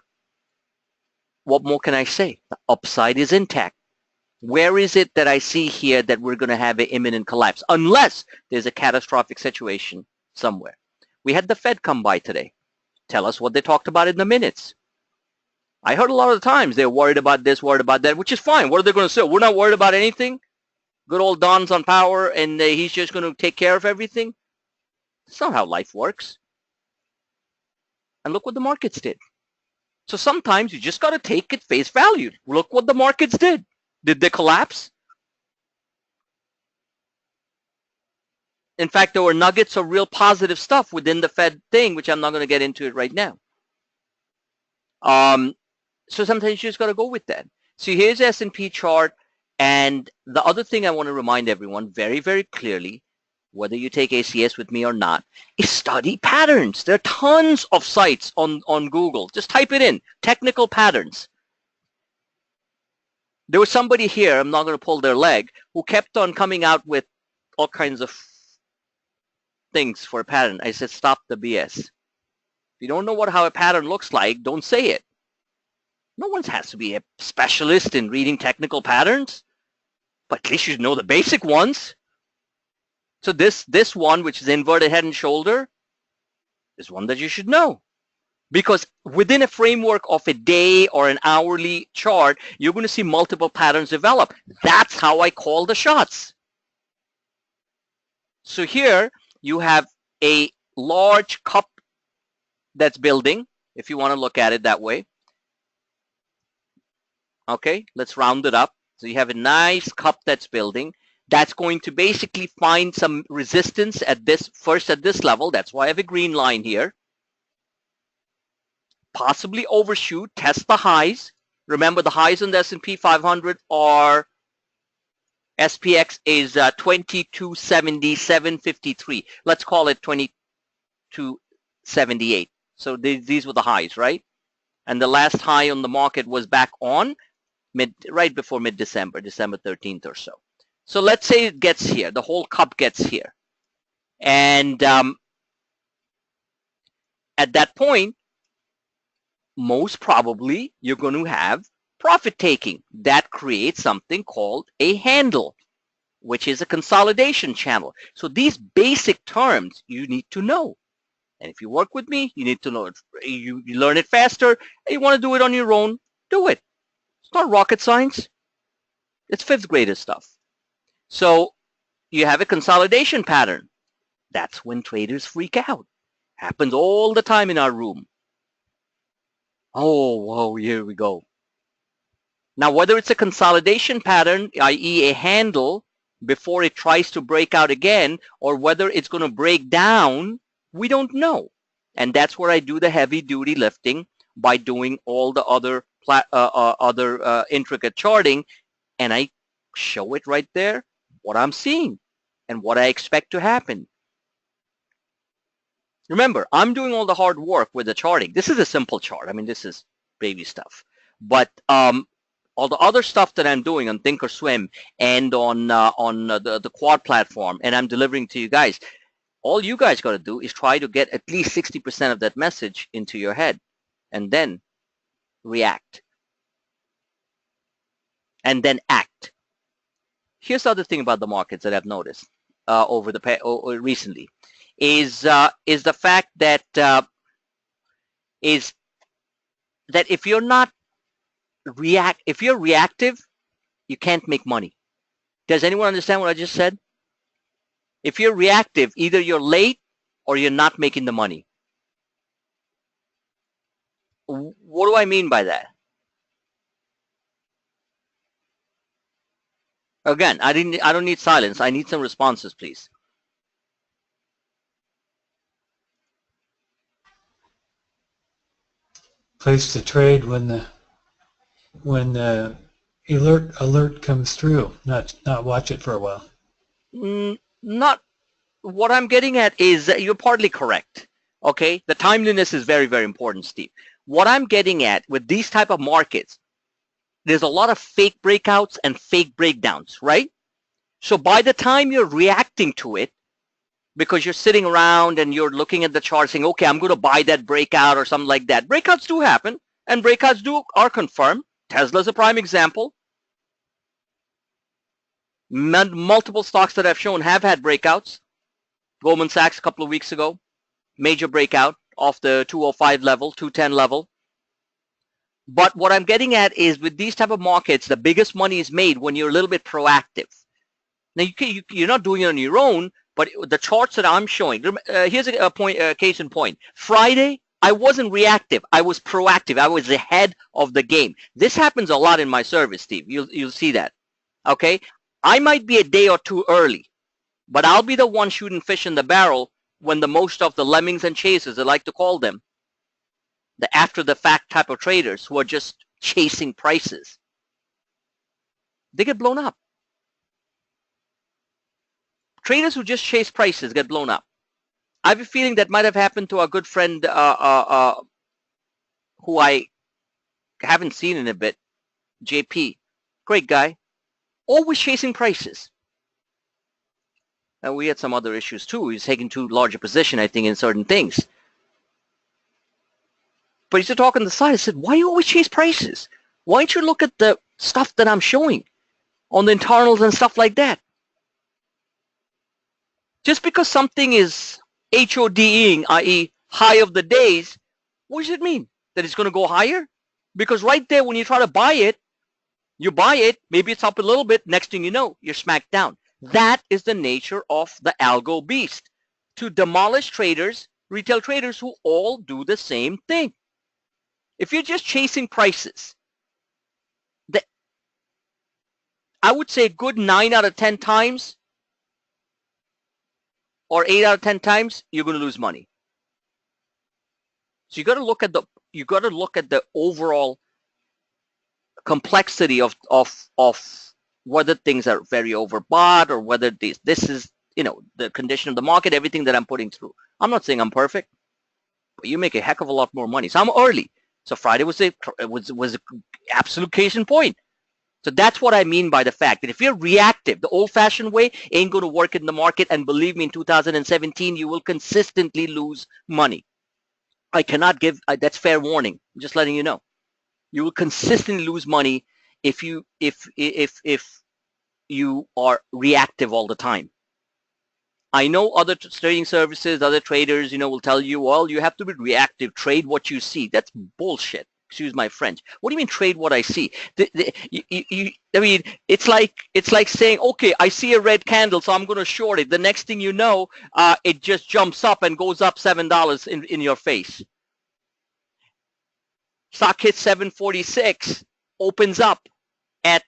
what more can I say? The upside is intact. Where is it that I see here that we're going to have an imminent collapse? Unless there's a catastrophic situation somewhere. We had the Fed come by today. Tell us what they talked about in the minutes. I heard a lot of the times they're worried about this, worried about that, which is fine. What are they going to say? We're not worried about anything. Good old Don's on power and he's just going to take care of everything. That's not how life works. And look what the markets did. So sometimes you just got to take it face value. Look what the markets did. Did they collapse? In fact, there were nuggets of real positive stuff within the Fed thing, which I'm not going to get into it right now. So sometimes you just got to go with that. So here's the S&P chart. And the other thing I want to remind everyone very, very clearly, whether you take ACS with me or not, is study patterns. There are tons of sites on Google. Just type it in, technical patterns. There was somebody here, I'm not going to pull their leg, who kept on coming out with all kinds of things for a pattern. I said, stop the BS. If you don't know how a pattern looks like, don't say it. No one has to be a specialist in reading technical patterns, but at least you know the basic ones. So this one, which is inverted head and shoulder, is one that you should know. Because within a framework of a day or an hourly chart, you're going to see multiple patterns develop. That's how I call the shots. So here you have a large cup that's building, if you want to look at it that way. Okay, let's round it up. So you have a nice cup that's building. That's going to basically find some resistance at this level. That's why I have a green line here. Possibly overshoot, test the highs. Remember, the highs on the S&P 500 are, SPX is 2277.53. Let's call it 2278. So these were the highs, right? And the last high on the market was back on right before mid-December, December 13th or so. So let's say it gets here, the whole cup gets here. And at that point, most probably you're going to have profit taking. That creates something called a handle, which is a consolidation channel. So these basic terms you need to know. And if you work with me, you need to know it. You learn it faster. And you want to do it on your own, do it. It's not rocket science. It's fifth grader stuff. So you have a consolidation pattern. That's when traders freak out. Happens all the time in our room. Oh, whoa, here we go. Now, whether it's a consolidation pattern, i.e. a handle before it tries to break out again, or whether it's going to break down, we don't know. And that's where I do the heavy duty lifting by doing all the other intricate charting, and I show it right there, what I'm seeing and what I expect to happen. Remember, I'm doing all the hard work with the charting. This is a simple chart. I mean, this is baby stuff. But all the other stuff that I'm doing on Thinkorswim and on the quad platform, and I'm delivering to you guys, All you guys got to do is try to get at least 60% of that message into your head and then react and then act. Here's the other thing about the markets that I've noticed over the recently is the fact that if you're not if you're reactive, you can't make money. Does anyone understand what I just said? If you're reactive, either you're late or you're not making the money. What do I mean by that? Again, I don't need silence. I need some responses, please. Place to trade when the alert comes through, not watch it for a while. Not what I'm getting at is that you're partly correct. Okay, the timeliness is very, very important, Steve. What I'm getting at with these type of markets, there's a lot of fake breakouts and fake breakdowns, right? So by the time you're reacting to it, because you're sitting around and you're looking at the chart saying, okay, I'm going to buy that breakout or something like that. Breakouts do happen, and breakouts are confirmed. Tesla's a prime example. Multiple stocks that I've shown have had breakouts. Goldman Sachs a couple of weeks ago, major breakout off the 205 level, 210 level. But what I'm getting at is with these type of markets, the biggest money is made when you're a little bit proactive. Now, you're not doing it on your own, but the charts that I'm showing, here's a case in point. Friday, I wasn't reactive. I was proactive. I was ahead of the game. This happens a lot in my service, Steve. You'll see that. Okay? I might be a day or two early, but I'll be the one shooting fish in the barrel when the most of the lemmings and chasers, I like to call them, the after the fact type of traders who are just chasing prices, they get blown up. Traders who just chase prices get blown up. I have a feeling that might have happened to our good friend who I haven't seen in a bit, JP. Great guy. Always chasing prices. And we had some other issues too. He's taking too large a position, I think, in certain things. But he used to talk on the side. I said, why do you always chase prices? Why don't you look at the stuff that I'm showing on the internals and stuff like that? Just because something is HODing, i.e. high of the days, what does it mean? That it's going to go higher? Because right there, when you try to buy it, you buy it, maybe it's up a little bit, next thing you know, you're smacked down. That is the nature of the algo beast, to demolish traders, retail traders who all do the same thing. If you're just chasing prices, I would say a good 9 out of 10 times or 8 out of 10 times, you're going to lose money. So you got to look at the overall complexity of whether things are very overbought or whether this is, the condition of the market, everything that I'm putting through. I'm not saying I'm perfect, but you make a heck of a lot more money. So I'm early. So Friday was an absolute case in point. So that's what I mean by the fact that if you're reactive, the old-fashioned way ain't going to work in the market. And believe me, in 2017, you will consistently lose money. I cannot give, that's fair warning. I'm just letting you know. You will consistently lose money if you are reactive all the time. I know other trading services, other traders, will tell you, well, you have to be reactive, trade what you see. That's bullshit. Excuse my French. What do you mean trade what I see? I mean, it's like saying, okay, I see a red candle, so I'm going to short it. The next thing you know, it just jumps up and goes up $7 in your face. Stock hits 746, opens up at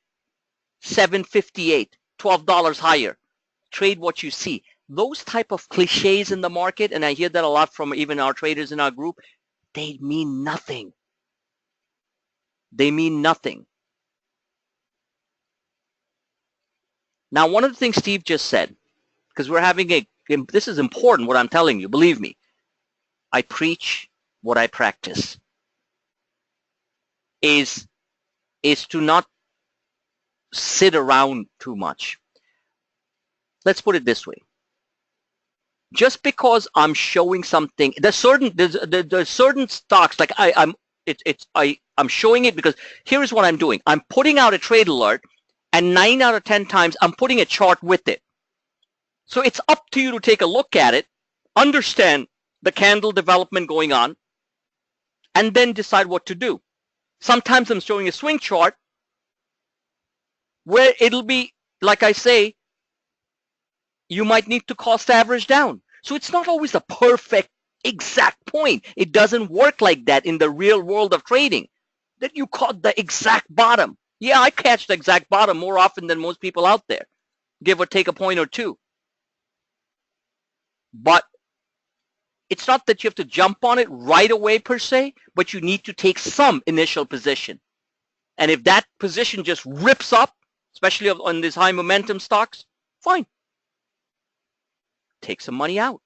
758, $12 higher. Trade what you see. Those type of cliches in the market, and I hear that a lot from even our traders in our group, they mean nothing. They mean nothing. Now, one of the things Steve just said, because we're having this is important what I'm telling you, believe me. I preach what I practice. Is to not sit around too much. Let's put it this way. Just because I'm showing something, there's certain stocks like I'm showing it because here's what I'm doing. I'm putting out a trade alert, and 9 out of 10 times I'm putting a chart with it. So it's up to you to take a look at it, understand the candle development going on, and then decide what to do. Sometimes I'm showing a swing chart where it'll be, like I say, you might need to cost average down. So it's not always the perfect exact point. It doesn't work like that in the real world of trading, that you caught the exact bottom. Yeah, I catch the exact bottom more often than most people out there, give or take a point or two. But it's not that you have to jump on it right away per se, but you need to take some initial position. And if that position just rips up, especially on these high momentum stocks, fine. Take some money out.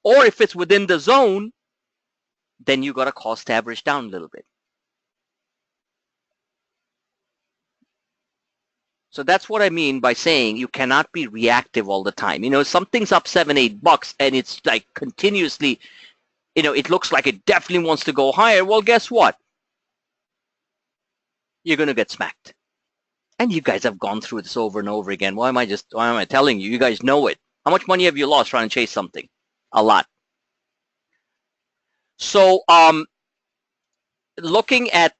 Or if it's within the zone, then you got to cost average down a little bit. So that's what I mean by saying you cannot be reactive all the time. You know, something's up $7-8 and it's like continuously, you know, it looks like it definitely wants to go higher. Well, guess what? You're going to get smacked. And you guys have gone through this over and over again. Why am I telling you? You guys know it. How much money have you lost trying to chase something? A lot. So looking at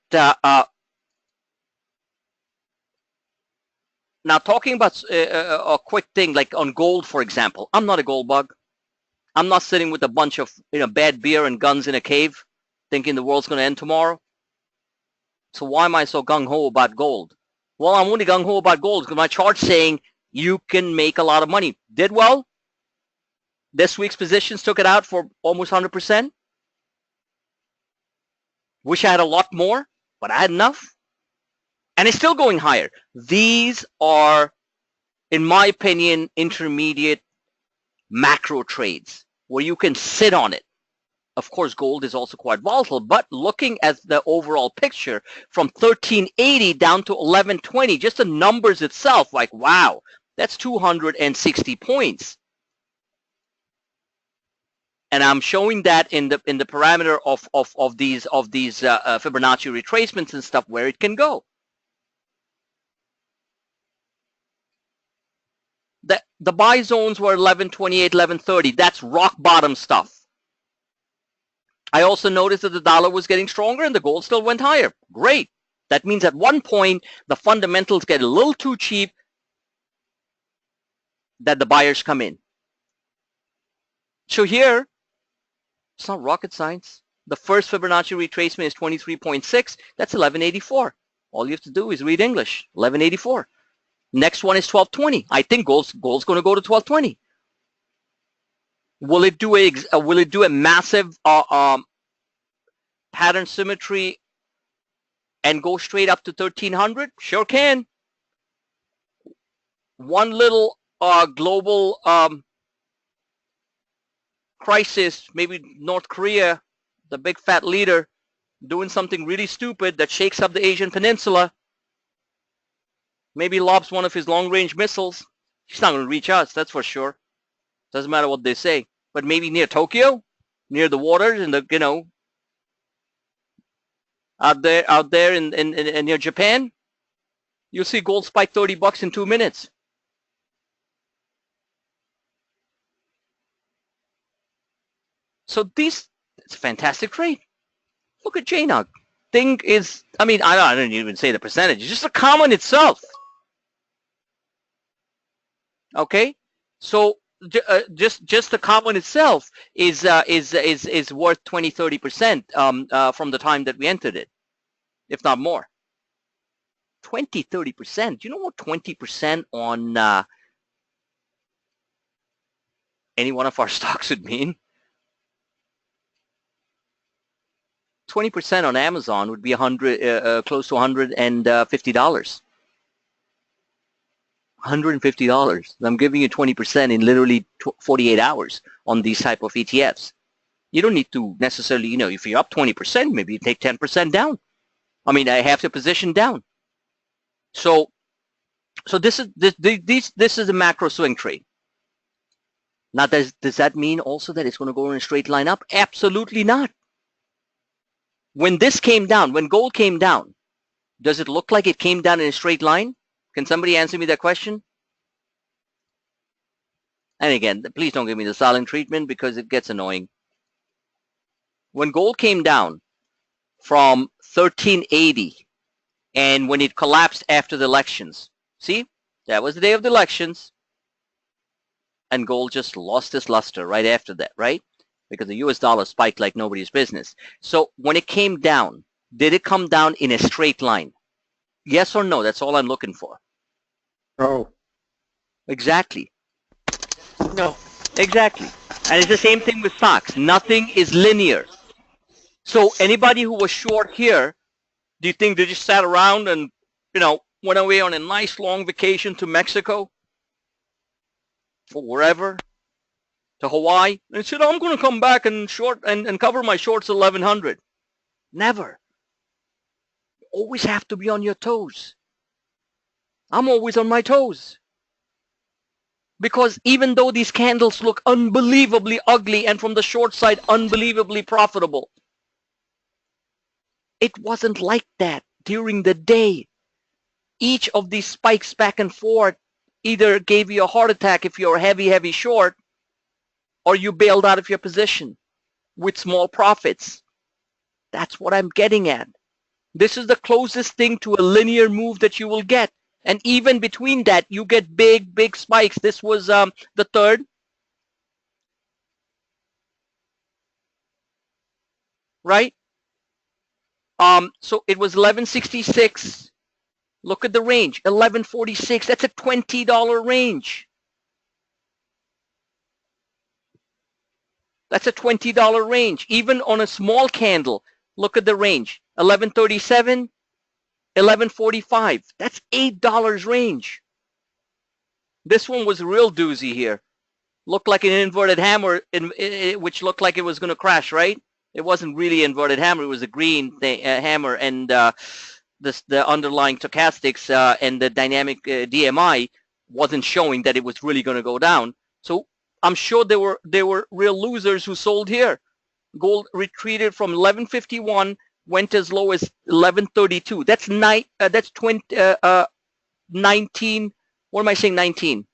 now talking about a quick thing like on gold, for example. I'm not a gold bug. I'm not sitting with a bunch of bad beer and guns in a cave thinking the world's going to end tomorrow. So why am I so gung-ho about gold? Well, I'm only gung-ho about gold because my chart's saying you can make a lot of money. Did well. This week's positions took it out for almost 100%. Wish I had a lot more, but I had enough. And it's still going higher. These are, in my opinion, intermediate macro trades where you can sit on it. Of course, gold is also quite volatile, but looking at the overall picture from 1380 down to 1120, just the numbers itself, like, wow, that's 260 points. And I'm showing that in the parameter of these Fibonacci retracements and stuff where it can go. The buy zones were 1128, 1130. That's rock bottom stuff. I also noticed that the dollar was getting stronger and the gold still went higher. Great. That means at one point the fundamentals get a little too cheap that the buyers come in. So here, it's not rocket science. The first Fibonacci retracement is 23.6. That's 1184. All you have to do is read English. 1184. Next one is 1220. I think gold's going to go to 1220. Will it do a massive pattern symmetry and go straight up to 1300? Sure can. One little global crisis, maybe North Korea, the big fat leader, doing something really stupid that shakes up the Asian peninsula, maybe lobs one of his long-range missiles. He's not going to reach us, that's for sure. Doesn't matter what they say. But maybe near Tokyo, near the waters, in the out there in near Japan, you'll see gold spike $30 in 2 minutes. So it's a fantastic trade. Look at JNOG. Thing is, I mean, I don't even say the percentage. It's just the common itself. Okay, so just the common itself is worth 20-30% from the time that we entered it, if not more. 20-30%. You know what 20% on any one of our stocks would mean? 20% on Amazon would be close to $150. $150. I'm giving you 20% in literally 48 hours on these type of ETFs. You don't need to necessarily, if you're up 20%, maybe you take 10% down. I mean, I have to position down. So this is a macro swing trade. Now, does that mean also that it's going to go in a straight line up? Absolutely not. When this came down, when gold came down, does it look like it came down in a straight line? Can somebody answer me that question? And again, please don't give me the silent treatment because it gets annoying. When gold came down from 1380 and when it collapsed after the elections, see, that was the day of the elections, and gold just lost its luster right after that, right? Because the US dollar spiked like nobody's business. So when it came down, did it come down in a straight line? Yes or no? That's all I'm looking for. Oh. Exactly. No. Exactly. And it's the same thing with stocks. Nothing is linear. So anybody who was short here, do you think they just sat around and, went away on a nice long vacation to Mexico or wherever, to Hawaii, and said, I'm going to come back and short and cover my shorts at 1100? Never. You always have to be on your toes. I'm always on my toes. Because even though these candles look unbelievably ugly and from the short side unbelievably profitable, it wasn't like that during the day. Each of these spikes back and forth either gave you a heart attack if you're a heavy short, or you bailed out of your position with small profits. That's what I'm getting at. This is the closest thing to a linear move that you will get. And even between that, you get big spikes. This was the third. Right? So it was 1166. Look at the range, 1146. That's a $20 range. That's a $20 range. Even on a small candle, look at the range, 1137, 1145. That's $8 range. This one was a real doozy here. Looked like an inverted hammer, which looked like it was going to crash, right? It wasn't really an inverted hammer. It was a green hammer, and the underlying stochastics and the dynamic DMI wasn't showing that it was really going to go down. So I'm sure there were real losers who sold here. Gold retreated from 1151, went as low as 1132. That's 19. What am I saying? 19.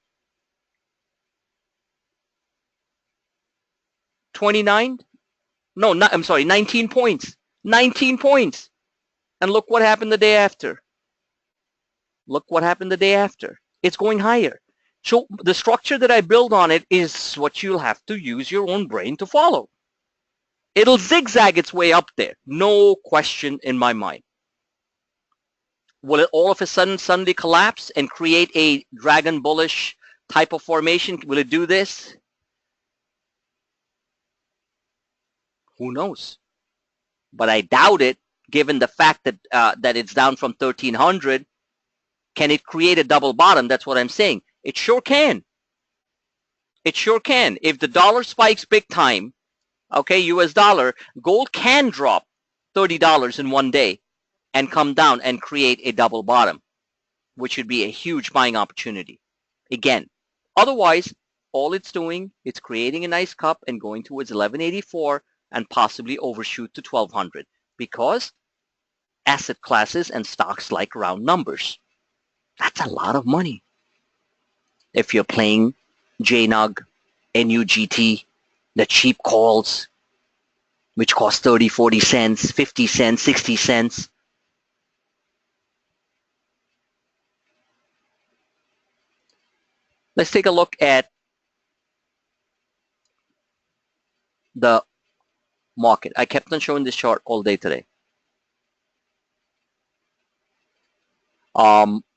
29? No, I'm sorry, 19 points. 19 points. And look what happened the day after. Look what happened the day after. It's going higher. So the structure that I build on it is what you'll have to use your own brain to follow. It'll zigzag its way up there. No question in my mind. Will it all of a sudden suddenly collapse and create a dragon bullish type of formation? Will it do this? Who knows? But I doubt it, given the fact that that it's down from 1300. Can it create a double bottom? That's what I'm saying. It sure can. It sure can. If the dollar spikes big time, okay, US dollar, gold can drop $30 in one day and come down and create a double bottom, which would be a huge buying opportunity. Again, otherwise, all it's doing, it's creating a nice cup and going towards 1184 and possibly overshoot to 1200 because asset classes and stocks like round numbers. That's a lot of money. If you're playing JNUG, NUGT, the cheap calls, which cost 30, 40 cents, 50 cents, 60 cents. Let's take a look at the market. I kept on showing this chart all day today.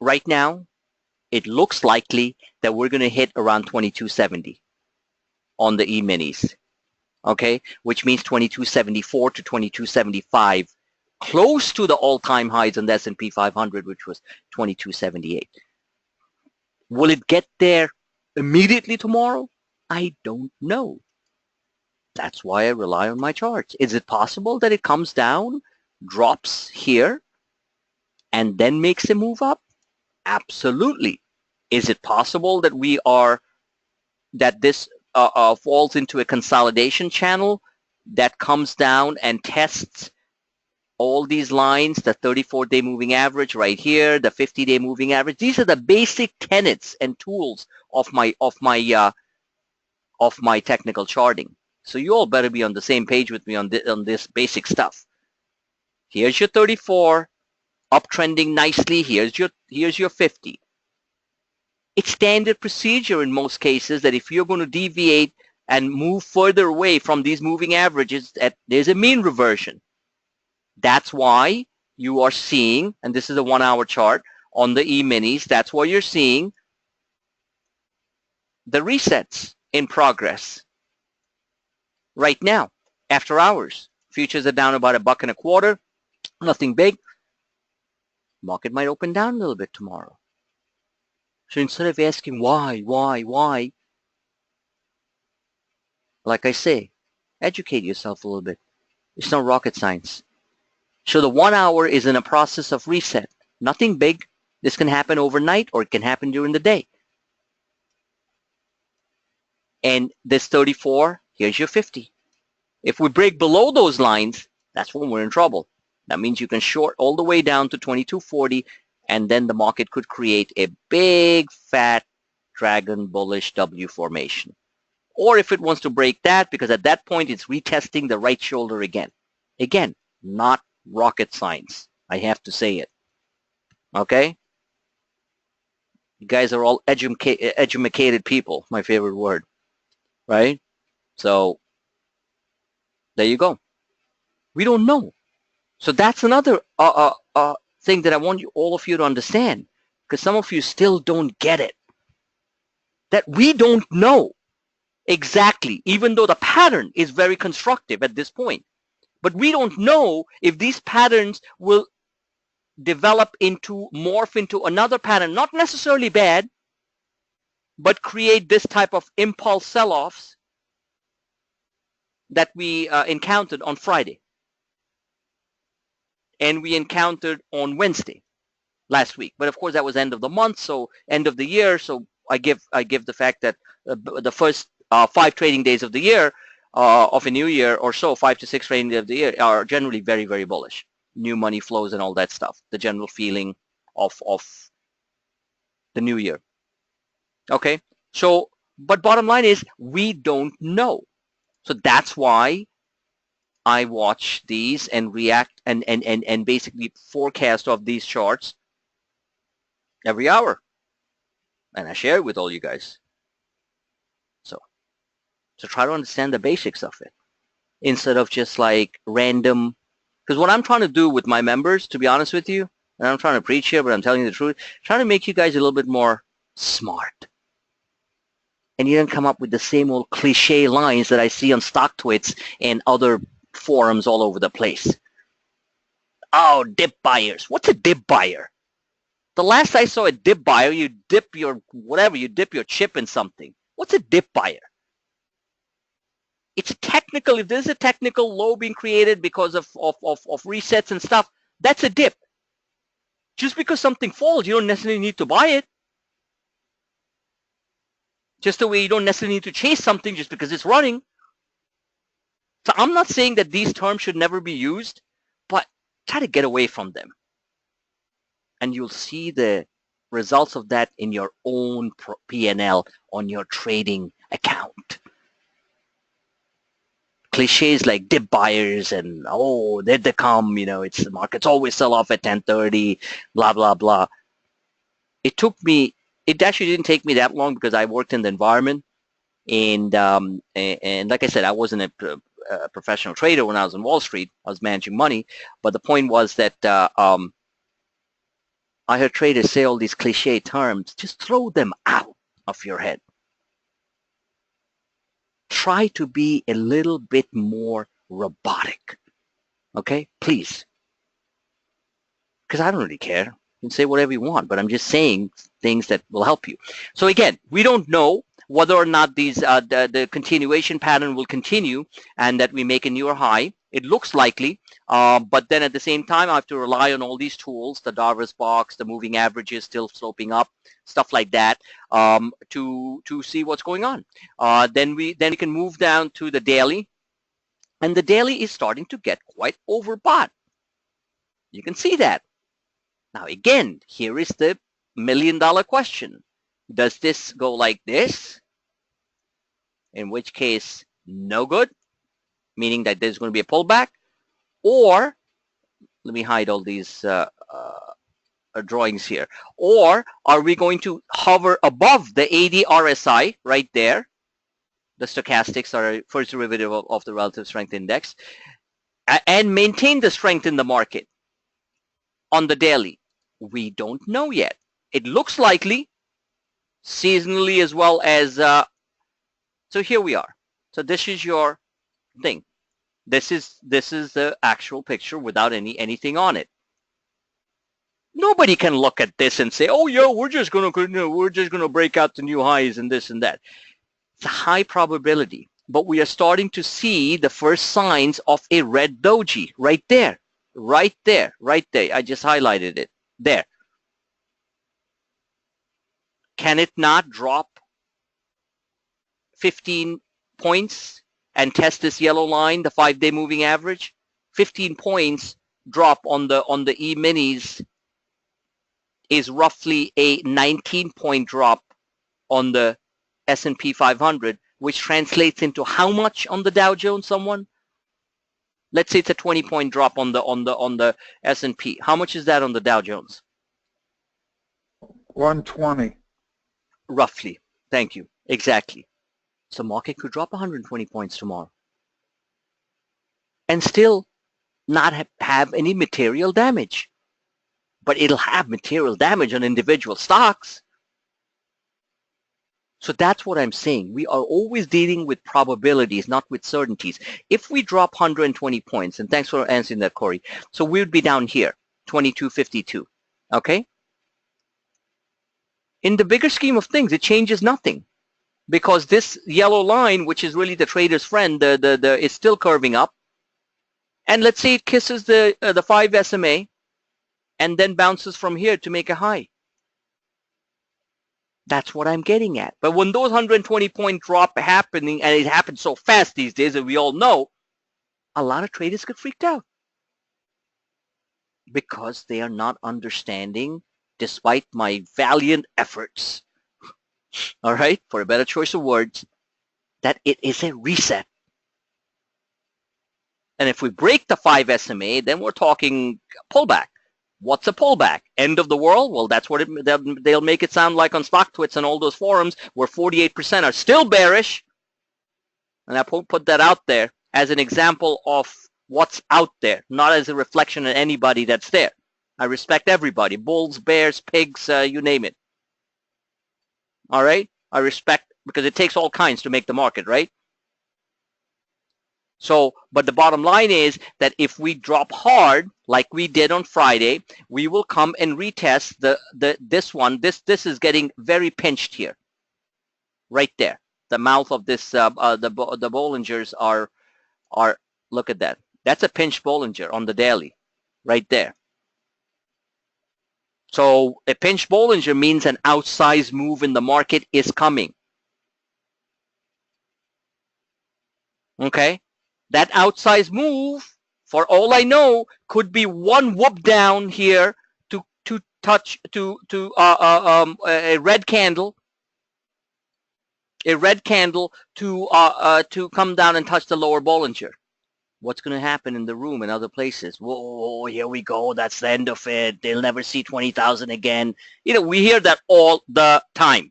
Right now, it looks likely that we're going to hit around 2270 on the E-minis, okay? Which means 2274 to 2275, close to the all-time highs on the S&P 500, which was 2278. Will it get there immediately tomorrow? I don't know. That's why I rely on my charts. Is it possible that it comes down, drops here, and then makes a move up? Absolutely. Is it possible that this falls into a consolidation channel that comes down and tests all these lines, the 34-day moving average right here, the 50-day moving average. These are the basic tenets and tools of my technical charting. So you all better be on the same page with me on this basic stuff. Here's your 34, uptrending nicely. Here's your 50. It's standard procedure in most cases that if you're going to deviate and move further away from these moving averages, there's a mean reversion. That's why you are seeing, and this is a 1-hour chart on the E-minis, that's why you're seeing the resets in progress right now after hours. Futures are down about $1.25, nothing big. Market might open down a little bit tomorrow. So instead of asking why, like I say, educate yourself a little bit. It's not rocket science. So the 1 hour is in a process of reset. Nothing big. This can happen overnight or it can happen during the day. And this 34, here's your 50. If we break below those lines, that's when we're in trouble. That means you can short all the way down to 2240, and then the market could create a big, fat, dragon bullish W formation. Or if it wants to break that, because at that point it's retesting the right shoulder again. Again, not rocket science. I have to say it. Okay? You guys are all educated people, my favorite word. Right? So, there you go. We don't know. So that's another thing that I want all of you to understand, because some of you still don't get it. That we don't know exactly, even though the pattern is very constructive at this point. But we don't know if these patterns will develop into, morph into another pattern, not necessarily bad, but create this type of impulse sell-offs that we encountered on Friday. And we encountered on Wednesday last week. But of course, that was end of the month, so end of the year. So I give the fact that the first 5 trading days of the year, of a new year or so, 5 to 6 trading days of the year are generally very, very bullish. New money flows and all that stuff. The general feeling of the new year. Okay, so but bottom line is we don't know. So that's why I watch these and react and basically forecast of these charts every hour. And I share it with all you guys. So try to understand the basics of it instead of just like random. Because what I'm trying to do with my members, to be honest with you, and I'm trying to preach here, but I'm telling you the truth, trying to make you guys a little bit more smart. And you don't come up with the same old cliche lines that I see on StockTwits and other forums all over the place. Oh, dip buyers. What's a dip buyer? The last I saw a dip buyer, you dip your whatever, you dip your chip in something. What's a dip buyer? It's technical. If there's a technical low being created because of resets and stuff, that's a dip. Just because something falls, you don't necessarily need to buy it. Just the way you don't necessarily need to chase something just because it's running. So I'm not saying that these terms should never be used, but try to get away from them. And you'll see the results of that in your own P&L on your trading account. Cliches like dip buyers and, oh, there they come, you know, it's the markets always sell off at 10:30, blah, blah, blah. It actually didn't take me that long because I worked in the environment. And like I said, I wasn't a professional trader when I was on Wall Street. I was managing money. But the point was that I heard traders say all these cliche terms. Just throw them out of your head. Try to be a little bit more robotic. Okay? Please. Because I don't really care. You can say whatever you want, but I'm just saying things that will help you. So again, we don't know whether or not these the continuation pattern will continue and that we make a newer high. It looks likely, but then at the same time, I have to rely on all these tools, the Darvas box, the moving averages still sloping up, stuff like that, to see what's going on. Then we can move down to the daily, and the daily is starting to get quite overbought. You can see that. Now again, here is the million-dollar question. Does this go like this? In which case, no good, meaning that there's going to be a pullback. Or, let me hide all these drawings here. Or are we going to hover above the 80 RSI right there? The stochastics are a first derivative of the relative strength index, and maintain the strength in the market on the daily. We don't know yet. It looks likely, seasonally as well as, so here we are. So this is your thing. This is the actual picture without anything on it. Nobody can look at this and say, oh yeah, we're just gonna break out the new highs and this and that. It's a high probability, but we are starting to see the first signs of a red doji right there, right there, right there. I just highlighted it there. Can it not drop 15 points and test this yellow line, the 5-day moving average? 15 points drop on the E-minis is roughly a 19-point drop on the S&P 500, which translates into how much on the Dow Jones, someone? Let's say it's a 20-point drop on the S&P. How much is that on the Dow Jones? 120. Roughly. Thank you. Exactly. So market could drop 120 points tomorrow and still not have any material damage. But it'll have material damage on individual stocks. So that's what I'm saying. We are always dealing with probabilities, not with certainties. If we drop 120 points, and thanks for answering that, Corey. So we would be down here, 2252, okay? In the bigger scheme of things, it changes nothing because this yellow line, which is really the trader's friend, is still curving up. And let's say it kisses the 5 SMA and then bounces from here to make a high. That's what I'm getting at. But when those 120-point drop happening, and it happens so fast these days, and we all know, a lot of traders get freaked out because they are not understanding, despite my valiant efforts, all right, for a better choice of words, that it is a reset. And if we break the 5 SMA, then we're talking pullback. What's a pullback? End of the world? Well, that's what they'll make it sound like on StockTwits and all those forums where 48% are still bearish. And I put that out there as an example of what's out there, not as a reflection of anybody that's there. I respect everybody, bulls, bears, pigs, you name it. All right? I respect, because it takes all kinds to make the market, right? So, but the bottom line is that if we drop hard, like we did on Friday, we will come and retest this one. This is getting very pinched here, right there. The mouth of this, the Bollingers are, look at that. That's a pinched Bollinger on the daily, right there. So a pinched Bollinger means an outsized move in the market is coming. Okay? That outsized move, for all I know, could be one whoop down here to touch a red candle, to come down and touch the lower Bollinger. What's going to happen in the room and other places? Whoa, here we go. That's the end of it. They'll never see 20,000 again. You know, we hear that all the time.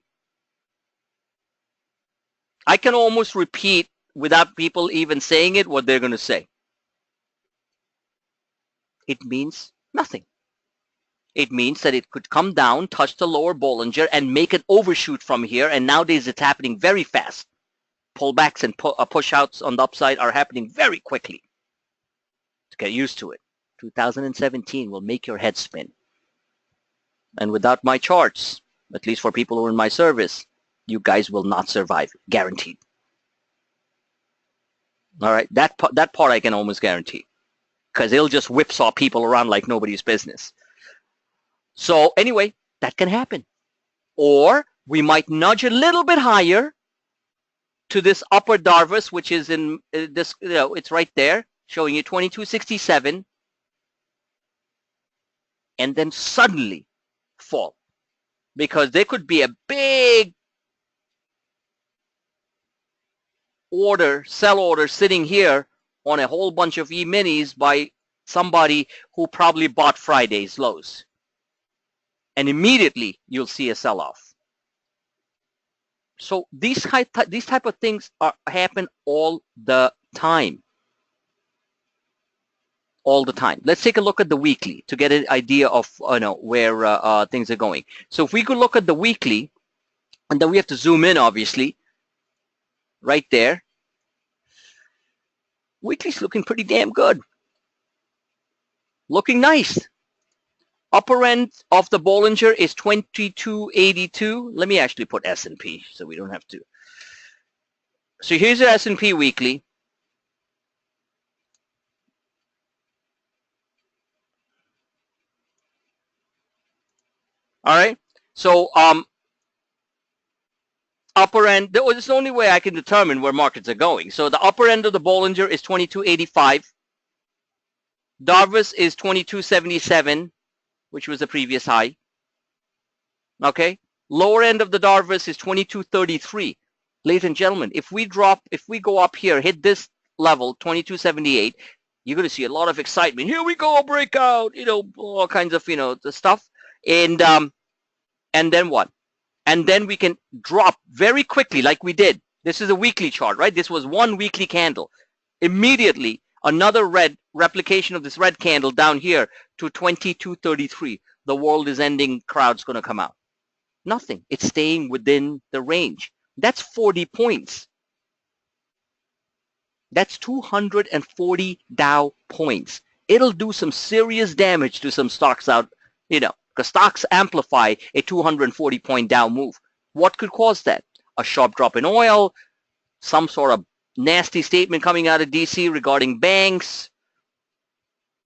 I can almost repeat without people even saying it, what they're going to say. It means nothing. It means that it could come down, touch the lower Bollinger, and make an overshoot from here. And nowadays it's happening very fast. Pullbacks and push-outs on the upside are happening very quickly. To get used to it. 2017 will make your head spin. And without my charts, at least for people who are in my service, you guys will not survive. Guaranteed. All right, that part I can almost guarantee, because it'll just whipsaw people around like nobody's business. So anyway, that can happen. Or we might nudge a little bit higher to this upper Darvas, which is in this, it's right there, showing you 2267, and then suddenly fall, because there could be a big order, sell order sitting here on a whole bunch of E-minis by somebody who probably bought Friday's lows. And immediately you'll see a sell-off. So these type of things happen all the time. All the time. Let's take a look at the weekly to get an idea of where things are going. So if we could look at the weekly, and then we have to zoom in, obviously, right there. Weekly's looking pretty damn good. Looking nice. Upper end of the Bollinger is 2282. Let me actually put S&P so we don't have to. So here's the S&P weekly. All right. So upper end, it's the only way I can determine where markets are going. So the upper end of the Bollinger is 2285. Darvas is 2277, which was the previous high. Okay. Lower end of the Darvas is 2233. Ladies and gentlemen, if we go up here, hit this level, 2278, you're going to see a lot of excitement. Here we go, breakout, all kinds of, the stuff. And then what? And then we can drop very quickly like we did. This is a weekly chart, right? This was one weekly candle. Immediately, another red replication of this red candle down here to 2233. The world is ending, crowd's going to come out. Nothing. It's staying within the range. That's 40 points. That's 240 Dow points. It'll do some serious damage to some stocks out, because stocks amplify a 240 point Dow move. What could cause that? A sharp drop in oil, some sort of nasty statement coming out of DC regarding banks,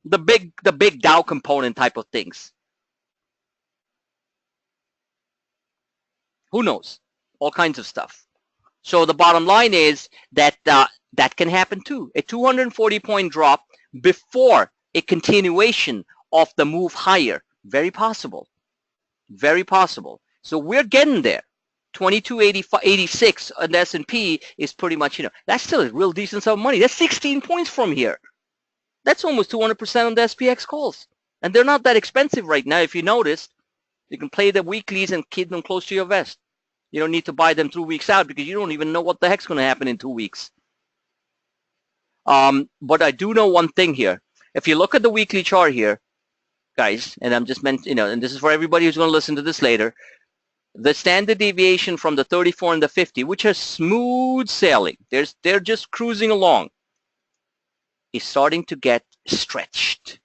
the big Dow component type of things. Who knows? All kinds of stuff. So the bottom line is that that can happen too. A 240 point drop before a continuation of the move higher. Very possible. Very possible. So we're getting there. 2286 on the S&P is pretty much, that's still a real decent sum of money. That's 16 points from here. That's almost 200% on the SPX calls. And they're not that expensive right now. If you noticed, you can play the weeklies and keep them close to your vest. You don't need to buy them 2 weeks out because you don't even know what the heck's going to happen in 2 weeks. But I do know one thing here. If you look at the weekly chart here, guys, and I'm just meant, and this is for everybody who's going to listen to this later, the standard deviation from the 34 and the 50, which are smooth sailing, they're just cruising along, is starting to get stretched.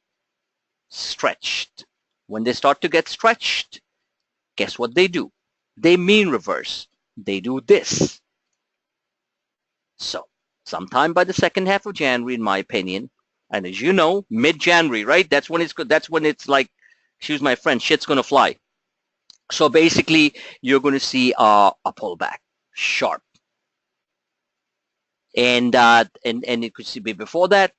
When they start to get stretched, guess what they do? They mean reverse. They do this. So sometime by the second half of January, in my opinion, and as you know, mid-January, right? That's when it's good. That's when it's like, excuse my French, shit's going to fly. So basically, you're going to see a pullback, sharp. And it could be before that.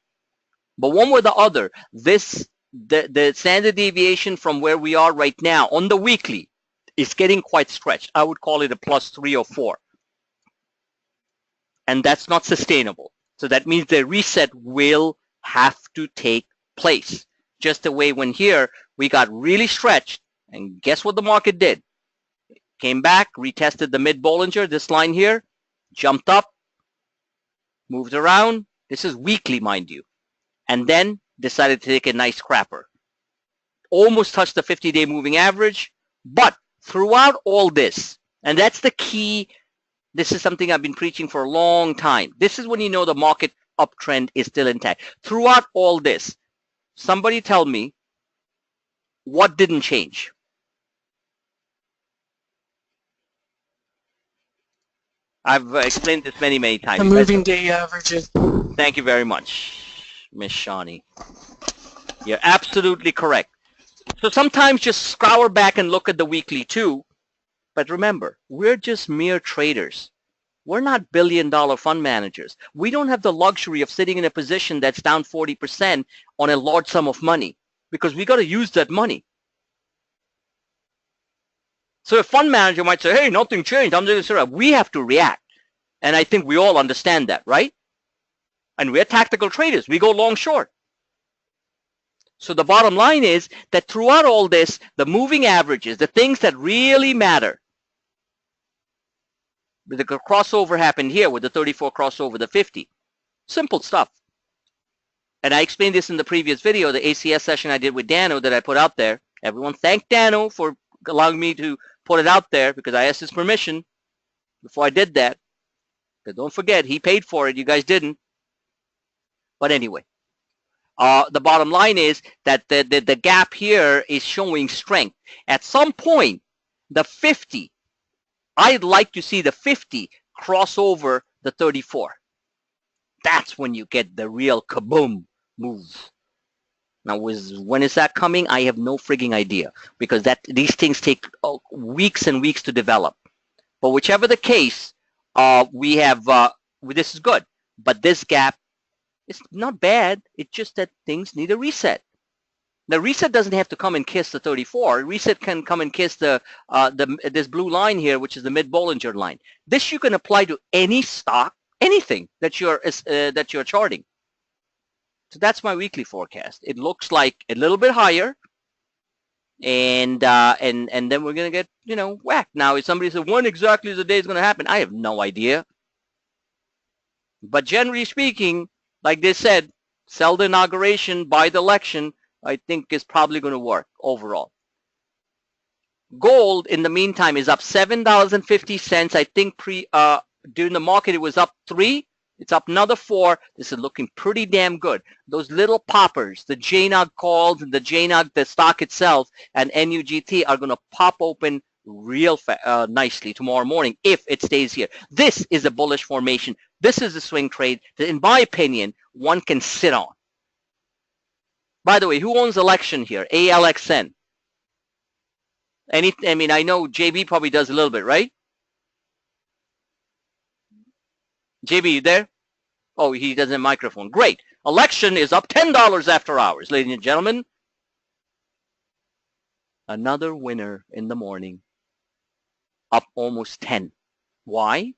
But one way or the other, the standard deviation from where we are right now on the weekly is getting quite stretched. I would call it a +3 or 4. And that's not sustainable. So that means the reset will have to take place. Just the way when here we got really stretched, and guess what the market did? Came back, retested the mid-Bollinger, this line here, jumped up, moved around. This is weekly, mind you. And then decided to take a nice crapper. Almost touched the 50-day moving average, but throughout all this, and that's the key, this is something I've been preaching for a long time. This is when you know the market uptrend is still intact. Throughout all this, somebody tell me what didn't change. I've explained this many times. The moving day averages. Thank you very much, Miss Shawnee. You're absolutely correct. So sometimes just scour back and look at the weekly too. But remember, we're just mere traders. We're not billion-dollar fund managers. We don't have the luxury of sitting in a position that's down 40% on a large sum of money because we got to use that money. So a fund manager might say, hey, nothing changed. I'm just going to we have to react. And I think we all understand that, right? And we're tactical traders. We go long short. So the bottom line is that throughout all this, the moving averages, the things that really matter, the crossover happened here with the 34 crossover, the 50. Simple stuff. And I explained this in the previous video, the ACS session I did with Dano that I put out there. Everyone thank Dano for allowing me to put it out there because I asked his permission before I did that. Because don't forget, he paid for it. You guys didn't. But anyway, the bottom line is that the gap here is showing strength. At some point, the 50, I'd like to see the 50 cross over the 34. That's when you get the real kaboom move. Now, when is that coming? I have no frigging idea because these things take weeks and weeks to develop. But whichever the case, we have this is good. But this gap is not bad. It's just that things need a reset. The reset doesn't have to come and kiss the 34. Reset can come and kiss this blue line here, which is the mid-Bollinger line. This you can apply to any stock, anything that you're charting. So that's my weekly forecast. It looks like a little bit higher, and then we're gonna get whacked. Now, if somebody says when exactly the day is gonna happen, I have no idea. But generally speaking, like they said, sell the inauguration, buy the election. I think is probably going to work overall. Gold, in the meantime, is up $7.50. I think during the market it was up 3. It's up another 4. This is looking pretty damn good. Those little poppers, the JNOG calls and the JNOG, the stock itself, and NUGT are going to pop open real nicely tomorrow morning if it stays here. This is a bullish formation. This is a swing trade that, in my opinion, one can sit on. By the way, who owns election here? ALXN. I mean, I know JB probably does a little bit, right? JB, you there? Oh, he doesn't have a microphone. Great. Election is up $10 after hours, ladies and gentlemen. Another winner in the morning. Up almost 10. Why?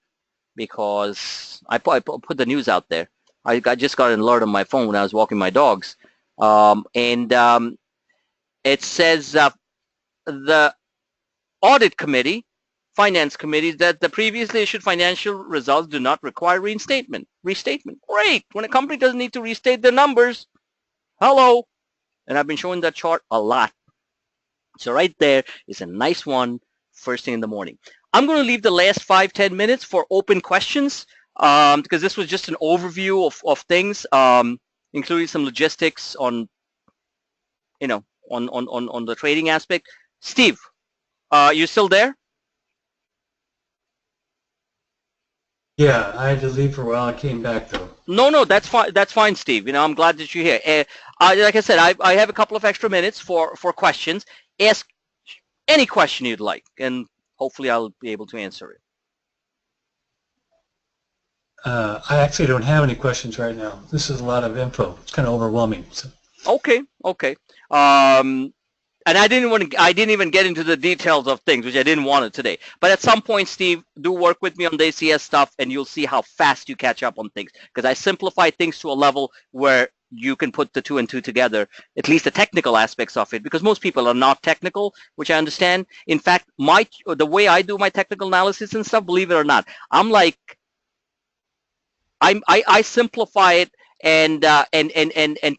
Because I put the news out there. I just got an alert on my phone when I was walking my dogs. It says the audit committee, finance committee, that the previously issued financial results do not require restatement. Great. When a company doesn't need to restate their numbers, hello. And I've been showing that chart a lot. So right there is a nice one first thing in the morning. I'm going to leave the last 5-10 minutes for open questions because this was just an overview of things. Including some logistics on, on the trading aspect. Steve, you still there? Yeah, I had to leave for a while. I came back though. No, that's fine. That's fine, Steve. I'm glad that you're here. Like I said, I have a couple of extra minutes for questions. Ask any question you'd like, and hopefully I'll be able to answer it. I actually don't have any questions right now. This is a lot of info. It's kind of overwhelming. So. Okay. And I didn't even get into the details of things, which I didn't want to today. But at some point, Steve, do work with me on the ACS stuff, and you'll see how fast you catch up on things. Because I simplify things to a level where you can put the 2 and 2 together, at least the technical aspects of it, because most people are not technical, which I understand. In fact, the way I do my technical analysis and stuff, believe it or not, I simplify it and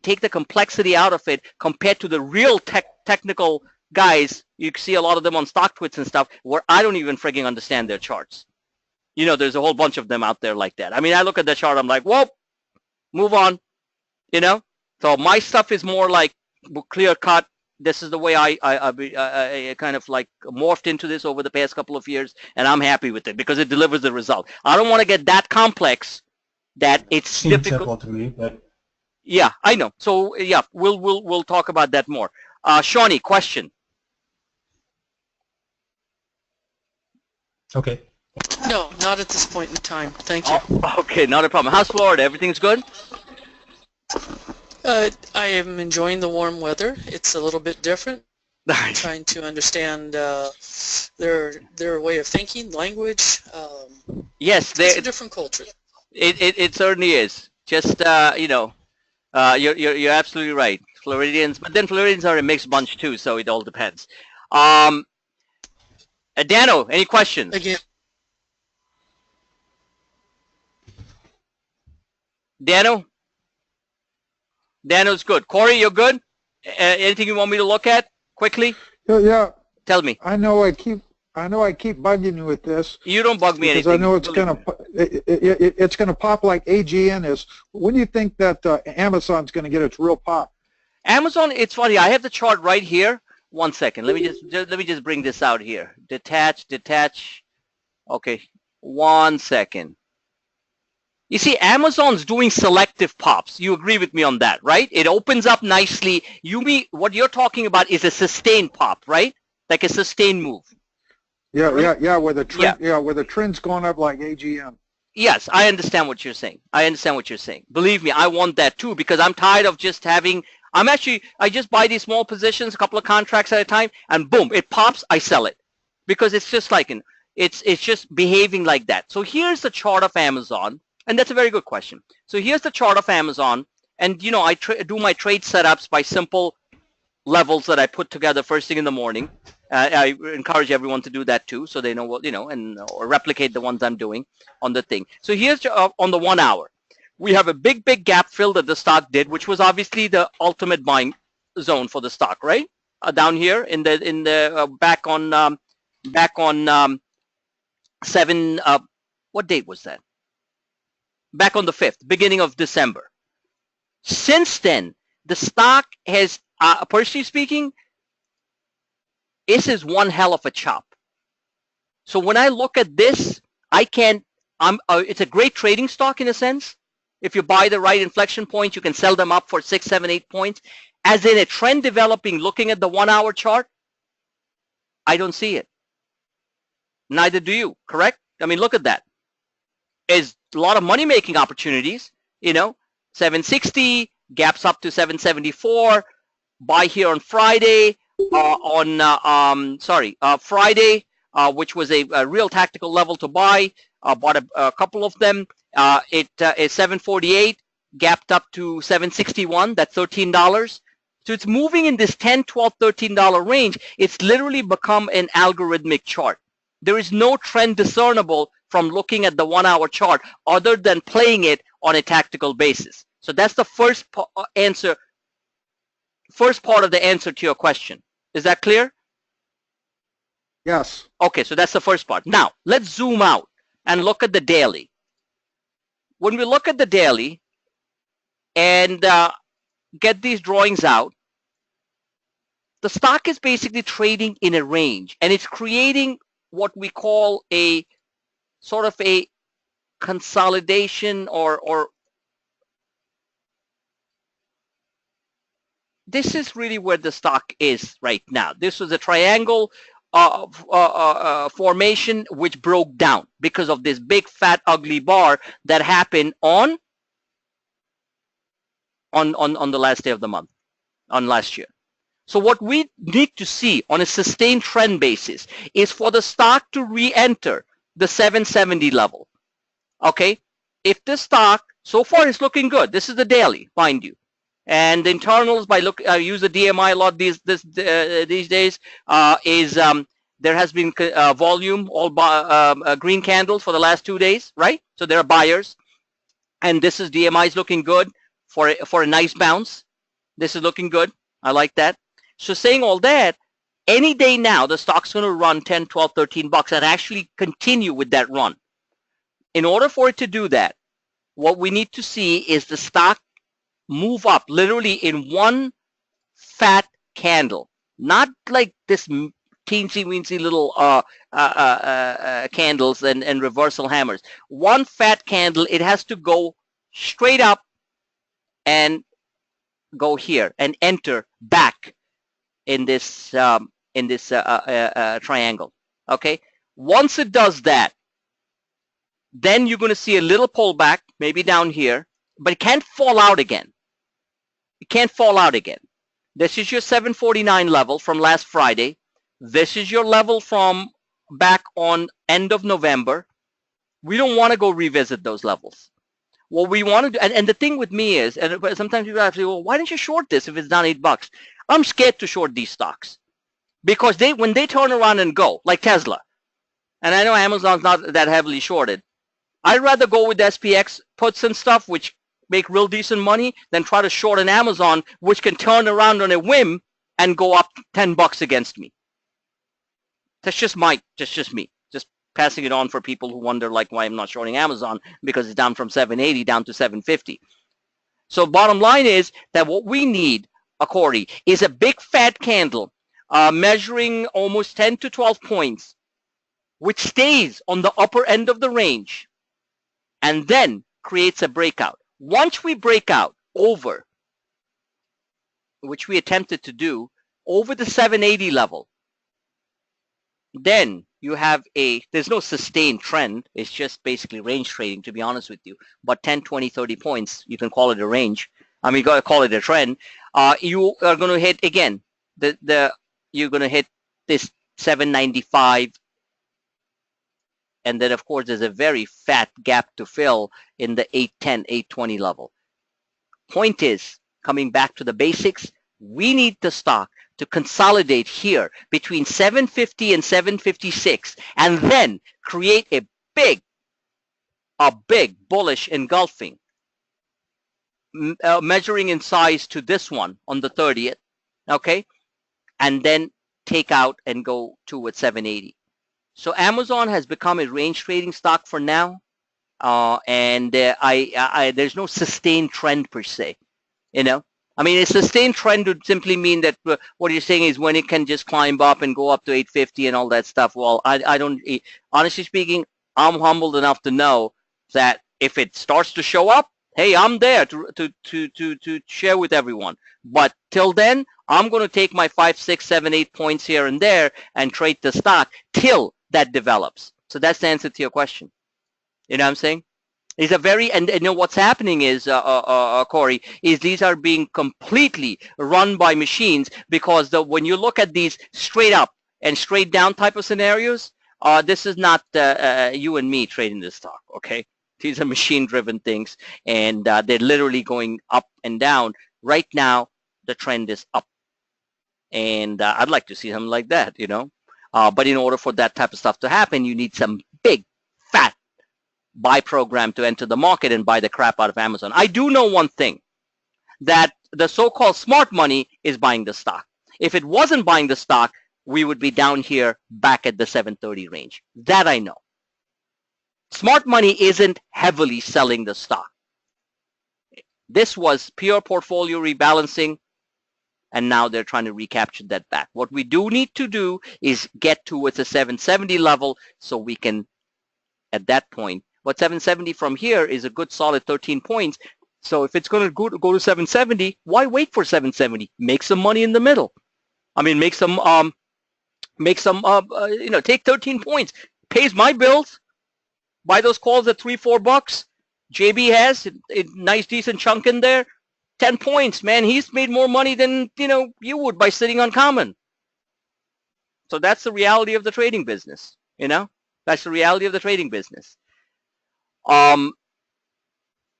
take the complexity out of it compared to the real technical guys. You see a lot of them on stock twits and stuff where I don't even frigging understand their charts. There's a whole bunch of them out there like that. I mean, I look at the chart, I'm like, whoa, move on. So my stuff is more like clear cut. This is the way I kind of like morphed into this over the past couple of years, and I'm happy with it because it delivers the result. I don't want to get that complex that it's Seems difficult. simple to me, but Yeah, I know. So yeah, we'll talk about that more. Shawnee, question. okay. No, not at this point in time. Thank you. Oh, okay, not a problem. How's Florida? Everything's good? I am enjoying the warm weather. It's a little bit different. Trying to understand their way of thinking, language. Yes, It's a different culture. it certainly is. Just you know, you're absolutely right. Floridians, but then Floridians are a mixed bunch too, so it all depends. Dano, any questions? Again, Dano's good. Corey, you're good? Anything you want me to look at quickly? Yeah, Tell me. I know I keep bugging you with this You don't bug me because anything. I know it's gonna pop like AGN is. When do you think that Amazon's gonna get its real pop? Amazon, it's funny. I have the chart right here. 1 second. Let me just bring this out here. Detach. Okay. 1 second. You see, Amazon's doing selective pops. You agree with me on that, right? It opens up nicely. What you're talking about is a sustained pop, right? Like a sustained move. Yeah, Right? yeah, where the trend, where the trend's going up like AGN. Yes, I understand what you're saying. Believe me, I want that too because I'm tired of just having. I just buy these small positions, a couple of contracts at a time, and boom, it pops. I sell it because it's just like it's just behaving like that. So here's the chart of Amazon, and that's a very good question. So here's the chart of Amazon, and you know I do my trade setups by simple levels that I put together first thing in the morning. I encourage everyone to do that too, so they know what or replicate the ones I'm doing on the thing. So here's on the 1 hour, we have a big gap fill that the stock did, which was obviously the ultimate buying zone for the stock, right? Down here in the back on 7. What date was that? Back on the 5th, beginning of December. Since then, the stock has, personally speaking, this is one hell of a chop. So when I look at this, it's a great trading stock in a sense. If you buy the right inflection points, you can sell them up for 6, 7, 8 points. As in a trend developing, looking at the 1 hour chart, I don't see it. Neither do you, correct? I mean, look at that. There's a lot of money making opportunities, 760, gaps up to 774, buy here on Friday, Friday, which was a real tactical level to buy. Bought a couple of them. It is 748, gapped up to 761. That's $13. So it's moving in this $10, $12, $13 range. It's literally become an algorithmic chart. There is no trend discernible from looking at the 1 hour chart other than playing it on a tactical basis. So that's the first part of the answer to your question. Is that clear? Yes. Okay, so that's the first part. Now, let's zoom out and look at the daily. When we look at the daily and get these drawings out, the stock is basically trading in a range, and it's creating what we call a sort of a consolidation or this is really where the stock is right now. This was a triangle formation which broke down because of this big fat ugly bar that happened on the last day of the month, on last year. So what we need to see on a sustained trend basis is for the stock to re-enter the 770 level. Okay, if the stock so far is looking good, this is the daily, mind you, and the internals by use the DMI a lot these days there has been volume all green candles for the last 2 days, right? So there are buyers, and this is DMI is looking good for a nice bounce. This is looking good. I like that. So saying all that, any day now the stock's going to run 10, 12, 13 bucks and actually continue with that run. In order for it to do that, what we need to see is the stock move up literally in one fat candle, not like this teensy weensy little candles and reversal hammers. One fat candle, it has to go straight up and go here and enter back in this triangle. Okay. Once it does that, then you're going to see a little pullback, maybe down here, but it can't fall out again. It can't fall out again. This is your 749 level from last Friday. This is your level from back on end of November. We don't want to go revisit those levels. What we want to do, and the thing with me is, and sometimes people ask me, well, why didn't you short this if it's down $8? I'm scared to short these stocks because when they turn around and go, like Tesla, and I know Amazon's not that heavily shorted, I'd rather go with SPX puts and stuff, which make real decent money, than try to short an Amazon, which can turn around on a whim and go up $10 against me. That's just me. Just passing it on for people who wonder like why I'm not shorting Amazon, because it's down from 780 down to 750. So bottom line is that what we need, Corey, is a big fat candle measuring almost 10 to 12 points, which stays on the upper end of the range and then creates a breakout. Once we break out over, which we attempted to do, over the 780 level, then you have there's no sustained trend. It's just basically range trading, to be honest with you. But 10, 20, 30 points, you can call it a range. I mean, you got to call it a trend. You are going to hit, again, you're going to hit this 795. And then, of course, there's a very fat gap to fill in the 810, 820 level. Point is, coming back to the basics, we need the stock to consolidate here between 750 and 756 and then create a big bullish engulfing, measuring in size to this one on the 30th, okay? And then take out and go towards 780. So Amazon has become a range trading stock for now, and there's no sustained trend per se, you know. I mean, a sustained trend would simply mean that what you're saying is when it can just climb up and go up to 850 and all that stuff. Well, I don't, honestly speaking, I'm humbled enough to know that if it starts to show up, hey, I'm there to share with everyone. But till then, I'm going to take my 5, 6, 7, 8 points here and there and trade the stock till that develops. So that's the answer to your question. You know what I'm saying? These are very, and you know what's happening is, Corey, is these are being completely run by machines, because when you look at these straight up and straight down type of scenarios, this is not you and me trading this stock, okay? These are machine-driven things, and they're literally going up and down. Right now, the trend is up, and I'd like to see something like that, you know? But in order for that type of stuff to happen, you need some big, fat buy program to enter the market and buy the crap out of Amazon. I do know one thing, that the so-called smart money is buying the stock. If it wasn't buying the stock, we would be down here back at the 730 range. That I know. Smart money isn't heavily selling the stock. This was pure portfolio rebalancing, and now they're trying to recapture that back. What we do need to do is get towards the 770 level so we can, at that point, but 770 from here is a good solid 13 points. So if it's going to go to 770, why wait for 770? Make some money in the middle. I mean, take 13 points. Pays my bills. Buy those calls at $3-4. JB has a nice decent chunk in there. 10 points, man. He's made more money than you would by sitting on common. So that's the reality of the trading business. That's the reality of the trading business. So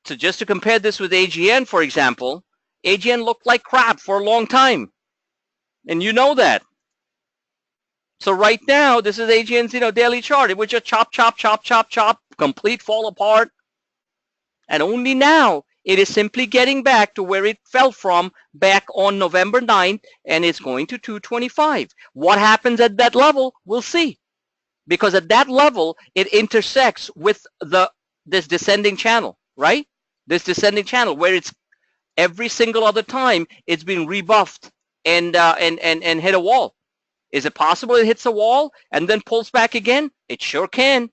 just to compare this with AGN, for example, AGN looked like crap for a long time, and you know that. So right now, this is AGN's daily chart. It was just chop, chop, chop, chop, chop, complete fall apart, and only now it is simply getting back to where it fell from back on November 9th, and it's going to 225. What happens at that level, we'll see, because at that level it intersects with this descending channel, right? This descending channel where it's every single other time it's been rebuffed and hit a wall. Is it possible it hits a wall and then pulls back again? It sure can.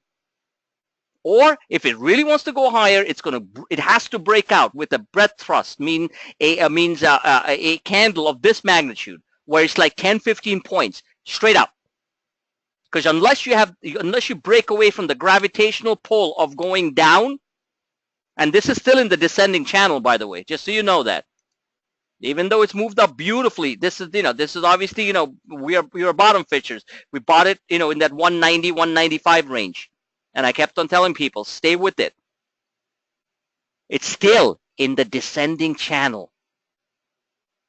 Or if it really wants to go higher, it has to break out with a breadth thrust, means a candle of this magnitude, where it's like 10, 15 points straight up. Because unless you break away from the gravitational pull of going down, and this is still in the descending channel, by the way, just so you know that. Even though it's moved up beautifully, this is obviously, we are bottom fishers. We bought it, in that 190, 195 range. And I kept on telling people, stay with it. It's still in the descending channel.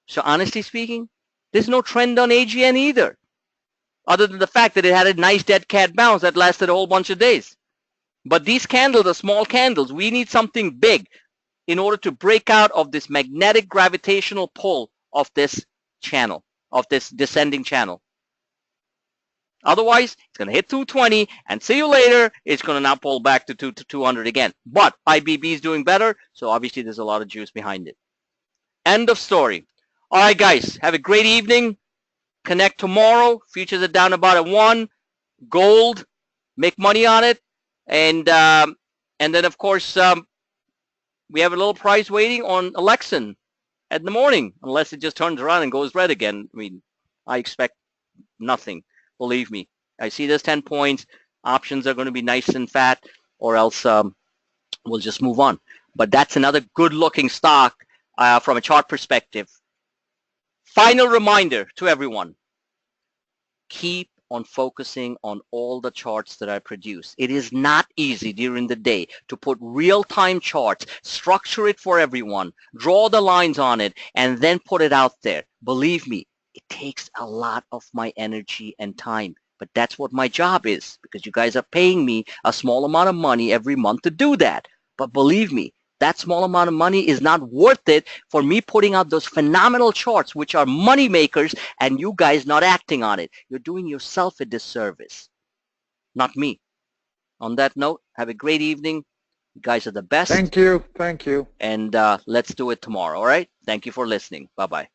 So honestly speaking, there's no trend on AGN either, other than the fact that it had a nice dead cat bounce that lasted a whole bunch of days. But these candles are small candles. We need something big in order to break out of this magnetic gravitational pull of this channel, of this descending channel. Otherwise, it's going to hit 220, and see you later, it's going to now pull back to 200 again. But IBB is doing better, so obviously there's a lot of juice behind it. End of story. All right, guys, have a great evening. Connect tomorrow. Futures are down about at 1. Gold, make money on it. And then, of course, we have a little price waiting on Alexan in the morning, unless it just turns around and goes red again. I mean, I expect nothing. Believe me. I see there's 10 points. Options are going to be nice and fat, or else we'll just move on. But that's another good-looking stock from a chart perspective. Final reminder to everyone. Keep on focusing on all the charts that I produce. It is not easy during the day to put real-time charts, structure it for everyone, draw the lines on it, and then put it out there. Believe me, it takes a lot of my energy and time, but that's what my job is, because you guys are paying me a small amount of money every month to do that. But believe me, that small amount of money is not worth it for me putting out those phenomenal charts, which are money makers, and you guys not acting on it. You're doing yourself a disservice, not me. On that note, have a great evening. You guys are the best. Thank you. Thank you. And let's do it tomorrow, all right? Thank you for listening. Bye-bye.